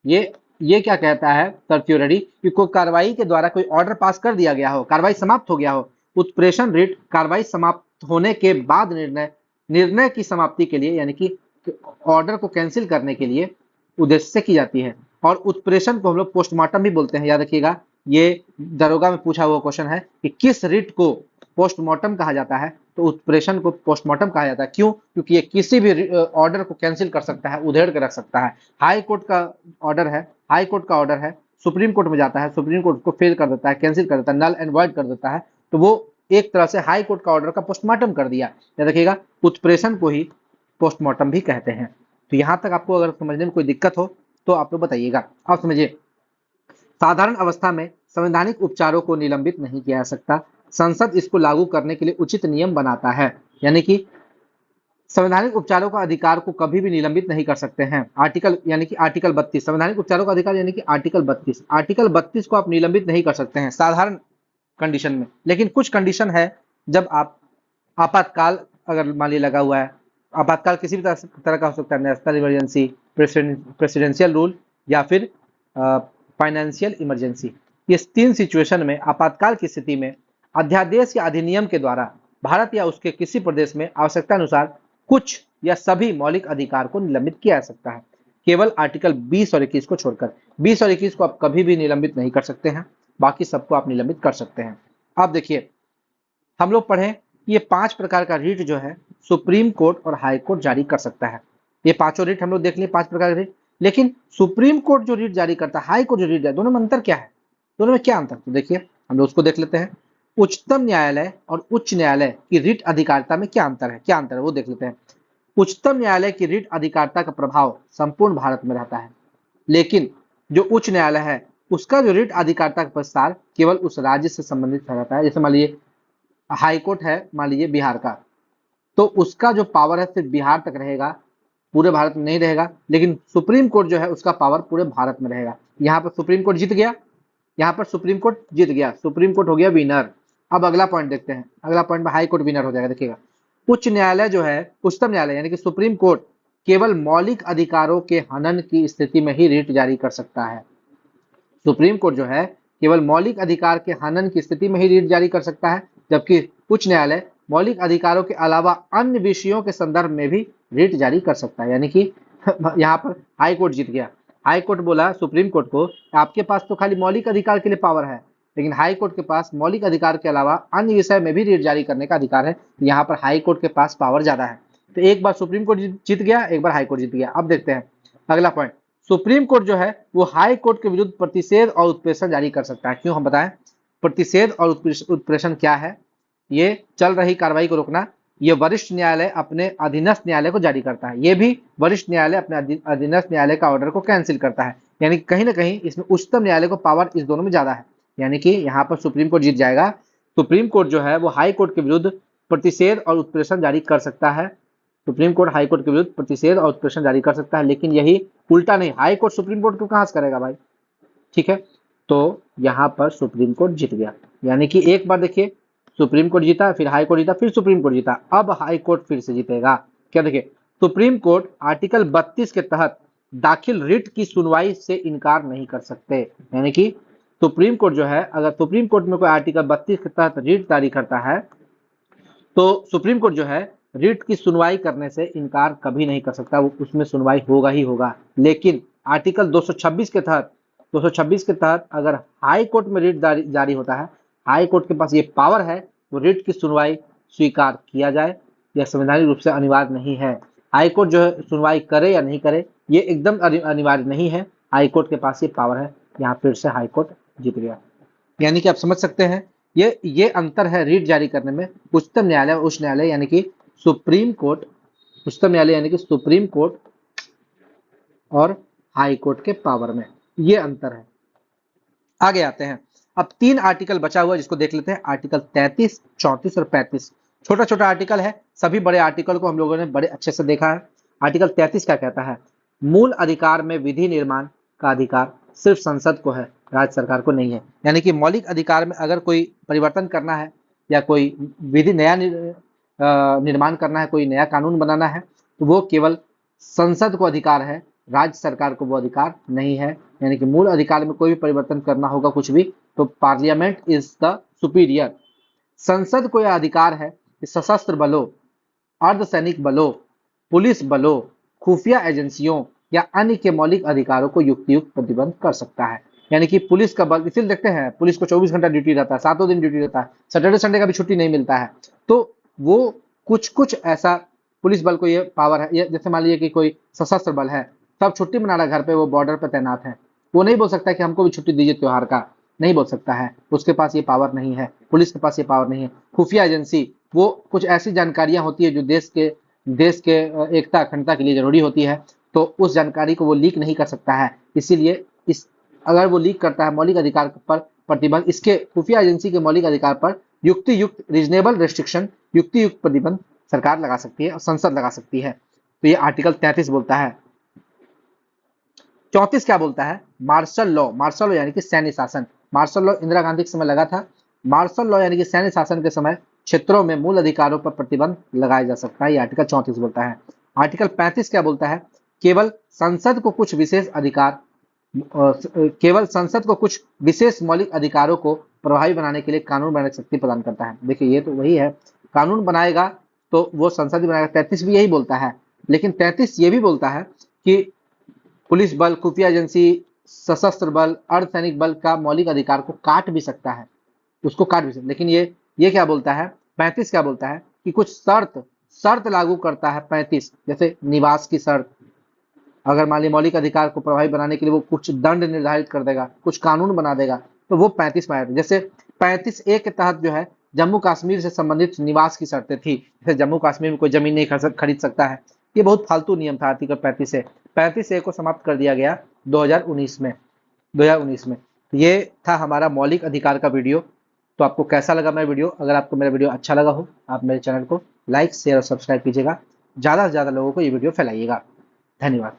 ये क्या कहता है सर्क्यूलरी कि कोई कार्रवाई के द्वारा कोई ऑर्डर पास कर दिया गया हो, कार्रवाई समाप्त हो गया हो, उत्प्रेषण रिट कार्रवाई समाप्त होने के बाद निर्णय की समाप्ति के लिए, यानी कि ऑर्डर को कैंसिल करने के लिए उद्देश्य से की जाती है। और उत्प्रेषण को हम लोग पोस्टमार्टम भी बोलते हैं, याद रखिएगा, ये दरोगा में पूछा हुआ क्वेश्चन है कि किस रिट को पोस्टमार्टम कहा जाता है, तो उत्प्रेषण को पोस्टमार्टम कहा जाता है। क्यों? क्योंकि ये किसी भी ऑर्डर को कैंसिल कर सकता है, उधेड़ के रख सकता है। हाई कोर्ट का ऑर्डर है, हाई कोर्ट का ऑर्डर है, सुप्रीम कोर्ट में जाता है, सुप्रीम कोर्ट को फेल कर देता है, कैंसिल कर देता है, नल एंड वॉइड कर देता है, तो वो एक तरह से हाई कोर्ट का ऑर्डर का पोस्टमार्टम कर दिया। याद रखिएगा, उत्प्रेषण को ही पोस्टमार्टम भी कहते हैं। तो यहां तक आपको अगर समझने में कोई दिक्कत हो तो आप लोग बताइएगा। आप समझिए, साधारण अवस्था में संवैधानिक उपचारों को निलंबित नहीं किया जा सकता, संसद इसको लागू करने के लिए उचित नियम बनाता है। यानी कि संवैधानिक उपचारों का अधिकार को कभी भी निलंबित नहीं कर सकते हैं। आर्टिकल यानी कि आर्टिकल 32 संवैधानिक उपचारों का अधिकार, यानी कि आर्टिकल 32 को आप निलंबित नहीं कर सकते हैं साधारण कंडीशन में। लेकिन कुछ कंडीशन है, जब आप आपातकाल अगर मान लीजिए लगा हुआ है, आपातकाल किसी भी तरह का हो सकता है, नेशनल इमरजेंसी, प्रेसिडेंशियल रूल, या फिर फाइनेंशियल इमरजेंसी। ये 3 सिचुएशन में, आपातकाल की स्थिति में अध्यादेश या अधिनियम के द्वारा भारत या उसके किसी प्रदेश में आवश्यकता अनुसार कुछ या सभी मौलिक अधिकार को निलंबित किया जा सकता है, केवल आर्टिकल 20 और 21 को छोड़कर। 20 और 21 को आप कभी भी निलंबित नहीं कर सकते हैं, बाकी सबको आप निलंबित कर सकते हैं। अब देखिए, हम लोग पढ़े ये 5 प्रकार का रीट जो है सुप्रीम कोर्ट और हाई कोर्ट जारी कर सकता है। ये पांचों रीट हम लोग देख लिए, 5 प्रकार के रीट। लेकिन सुप्रीम कोर्ट जो रीट जारी करता है, हाई कोर्ट जो रीट है, दोनों में अंतर क्या है? दोनों में क्या अंतर? तो देखिए, हम लोग उसको देख लेते हैं। उच्चतम न्यायालय और उच्च न्यायालय की रीट अधिकारिता में क्या अंतर है, वो देख लेते हैं। उच्चतम न्यायालय की रीट अधिकारिता का प्रभाव संपूर्ण भारत में रहता है, लेकिन जो उच्च न्यायालय है उसका जो रीट अधिकारिता का विस्तार केवल उस राज्य से संबंधित रहता है। जैसे मान लीजिए हाई कोर्ट है, मान लीजिए बिहार का, तो उसका जो पावर है सिर्फ बिहार तक रहेगा, पूरे भारत में नहीं रहेगा। लेकिन सुप्रीम कोर्ट जो है उसका पावर पूरे भारत में रहेगा। यहाँ पर सुप्रीम कोर्ट जीत गया, यहाँ पर सुप्रीम कोर्ट जीत गया, सुप्रीम कोर्ट हो गया विनर। अब अगला पॉइंट देखते हैं, अगला पॉइंट में हाई कोर्ट विनर हो जाएगा। देखिएगा, उच्च न्यायालय जो है, उच्चतम न्यायालय यानी कि सुप्रीम कोर्ट, केवल मौलिक अधिकारों के हनन की स्थिति में ही रीट जारी कर सकता है। सुप्रीम कोर्ट जो है केवल मौलिक अधिकार के हनन की स्थिति में ही रीट जारी कर सकता है, जबकि उच्च न्यायालय मौलिक अधिकारों के अलावा अन्य विषयों के संदर्भ में भी रीट जारी कर सकता है। यानी कि यहाँ पर हाई कोर्ट जीत गया। हाई कोर्ट बोला सुप्रीम कोर्ट को, आपके पास तो खाली मौलिक अधिकार के लिए पावर है, लेकिन हाई कोर्ट के पास मौलिक अधिकार के अलावा अन्य विषय में भी रीट जारी करने का अधिकार है। यहाँ पर हाई कोर्ट के पास पावर ज्यादा है। तो एक बार सुप्रीम कोर्ट जीत गया, एक बार हाई कोर्ट जीत गया। अब देखते हैं अगला पॉइंट। सुप्रीम कोर्ट जो है वो हाई कोर्ट के विरुद्ध प्रतिषेध और उत्प्रेषण जारी कर सकता है। क्यों, हम बताएं। प्रतिषेध और उत्प्रेषण क्या है? ये चल रही कार्रवाई को रोकना, ये वरिष्ठ न्यायालय अपने अधीनस्थ न्यायालय को जारी करता है। ये भी वरिष्ठ न्यायालय अपने अधीनस्थ न्यायालय का ऑर्डर को कैंसिल करता है। यानी कहीं ना कहीं इसमें उच्चतम न्यायालय को पावर इस दोनों में ज्यादा है। यानी कि यहाँ पर सुप्रीम कोर्ट जीत जाएगा। सुप्रीम कोर्ट जो है वो हाई कोर्ट के विरुद्ध प्रतिषेध और उत्प्रेषण जारी कर सकता है। सुप्रीम कोर्ट हाई कोर्ट के विरुद्ध प्रतिषेध और उत्प्रेषण जारी कर सकता है, लेकिन यही उल्टा नहीं। हाई कोर्ट सुप्रीम कोर्ट को कहां से करेगा भाई? ठीक है, तो यहाँ पर सुप्रीम कोर्ट जीत गया। यानी कि एक बार देखिए, सुप्रीम कोर्ट जीता, फिर हाई कोर्ट जीता, फिर सुप्रीम कोर्ट जीता, अब हाई कोर्ट फिर से जीतेगा। क्या देखिए, सुप्रीम कोर्ट आर्टिकल 32 के तहत दाखिल रिट की सुनवाई से इनकार नहीं कर सकते। यानी कि सुप्रीम कोर्ट जो है, अगर सुप्रीम कोर्ट में कोई आर्टिकल 32 के तहत रिट जारी करता है, तो सुप्रीम कोर्ट जो है रिट की सुनवाई करने से इनकार कभी नहीं कर सकता, वो उसमें सुनवाई होगा ही होगा। लेकिन आर्टिकल 226 के तहत अगर हाई कोर्ट में रिट जारी होता है, हाई कोर्ट के पास ये पावर है, वो रिट की सुनवाई स्वीकार किया जाए, यह संवैधानिक रूप से अनिवार्य नहीं है। हाई कोर्ट जो है सुनवाई करे या नहीं करे, ये एकदम अनिवार्य नहीं है। हाई कोर्ट के पास ये पावर है। यहाँ फिर से हाई कोर्ट जीत गया। यानी कि आप समझ सकते हैं ये अंतर है रीट जारी करने में उच्चतम न्यायालय और उच्च न्यायालय यानी कि सुप्रीम कोर्ट, उच्चतम न्यायालय यानी कि सुप्रीम कोर्ट और हाई कोर्ट के पावर में, ये अंतर है। आगे आते हैं, अब 3 आर्टिकल बचा हुआ जिसको देख लेते हैं। आर्टिकल 33, 34 और 35। छोटा छोटा आर्टिकल है, सभी बड़े आर्टिकल को हम लोगों ने बड़े अच्छे से देखा है। आर्टिकल 33 क्या कहता है? मूल अधिकार में विधि निर्माण का अधिकार सिर्फ संसद को है, राज्य सरकार को नहीं है। यानी कि मौलिक अधिकार में अगर कोई परिवर्तन करना है या कोई विधि नया निर्माण करना है, कोई नया कानून बनाना है, तो वो केवल संसद को अधिकार है, राज्य सरकार को वो अधिकार नहीं है। यानी कि मूल अधिकार में कोई भी परिवर्तन करना होगा कुछ भी, तो पार्लियामेंट इज द सुपीरियर। संसद को यह अधिकार है कि सशस्त्र बलों, अर्धसैनिक बलों, पुलिस बलों, खुफिया एजेंसियों या अन्य के मौलिक अधिकारों को युक्तियुक्त प्रतिबंध कर सकता है। यानी कि पुलिस का बल, इसीलिए देखते हैं पुलिस को 24 घंटा ड्यूटी रहता है, 7 दिन ड्यूटी रहता है, सैटरडे संडे का भी छुट्टी नहीं मिलता है। तो वो कुछ कुछ ऐसा पुलिस बल को ये पावर है, जैसे मान लीजिए कि कोई सशस्त्र बल है, सब छुट्टी मना रहा है घर पे, वो बॉर्डर पे तैनात है, वो नहीं बोल सकता कि हमको भी छुट्टी दीजिए त्योहार का, नहीं बोल सकता है, उसके पास ये पावर नहीं है, पुलिस के पास ये पावर नहीं है। खुफिया एजेंसी, वो कुछ ऐसी जानकारियां होती है जो देश के एकता अखंडता के लिए जरूरी होती है, तो उस जानकारी को वो लीक नहीं कर सकता है। इसीलिए इस अगर वो लीक करता है मौलिक अधिकार पर प्रतिबंध, इसके खुफिया एजेंसी के मौलिक अधिकार पर युक्ति युक्त रीजनेबल रेस्ट्रिक्शन, युक्ति युक्त प्रतिबंध सरकार लगा सकती है और संसद लगा सकती है। तो ये आर्टिकल 33 बोलता है। 34 क्या बोलता है? Martial law. मार्शल लॉ यानी कि सैन्य शासन। मार्शल लॉ इंदिरा गांधी के समय लगा था। मार्शल लॉ यानी कि सैन्य शासन के समय क्षेत्रों में मूल अधिकारों पर प्रतिबंध लगाया जा सकता है, ये आर्टिकल 34 बोलता है। आर्टिकल 35 क्या बोलता है? केवल संसद को कुछ विशेष अधिकार, केवल संसद को कुछ विशेष मौलिक अधिकारों को प्रभावी बनाने के लिए कानून बनाने की शक्ति प्रदान करता है। देखिए ये तो वही है, कानून बनाएगा तो वो संसद ही बनाएगा। 33 भी यही बोलता है, लेकिन 33 ये भी बोलता है कि पुलिस बल, खुफिया एजेंसी, सशस्त्र बल, अर्धसैनिक बल का मौलिक अधिकार को काट भी सकता है, उसको काट भी सकता है। लेकिन ये क्या बोलता है? 35 क्या बोलता है कि कुछ शर्त लागू करता है। 35 जैसे निवास की शर्त, अगर मान ली मौलिक अधिकार को प्रभावी बनाने के लिए वो कुछ दंड निर्धारित कर देगा, कुछ कानून बना देगा, तो वो 35 में आएगा। जैसे 35A के तहत जो है जम्मू कश्मीर से संबंधित निवास की शर्तें थी, जैसे जम्मू कश्मीर में कोई जमीन नहीं खरीद सकता है, ये बहुत फालतू नियम था। आर्टिकल 35A 35A को समाप्त कर दिया गया 2019 में। ये था हमारा मौलिक अधिकार का वीडियो। तो आपको कैसा लगा मेरा वीडियो? अगर आपको मेरा वीडियो अच्छा लगा हो, आप मेरे चैनल को लाइक, शेयर और सब्सक्राइब कीजिएगा। ज़्यादा से ज़्यादा लोगों को ये वीडियो फैलाइएगा। धन्यवाद।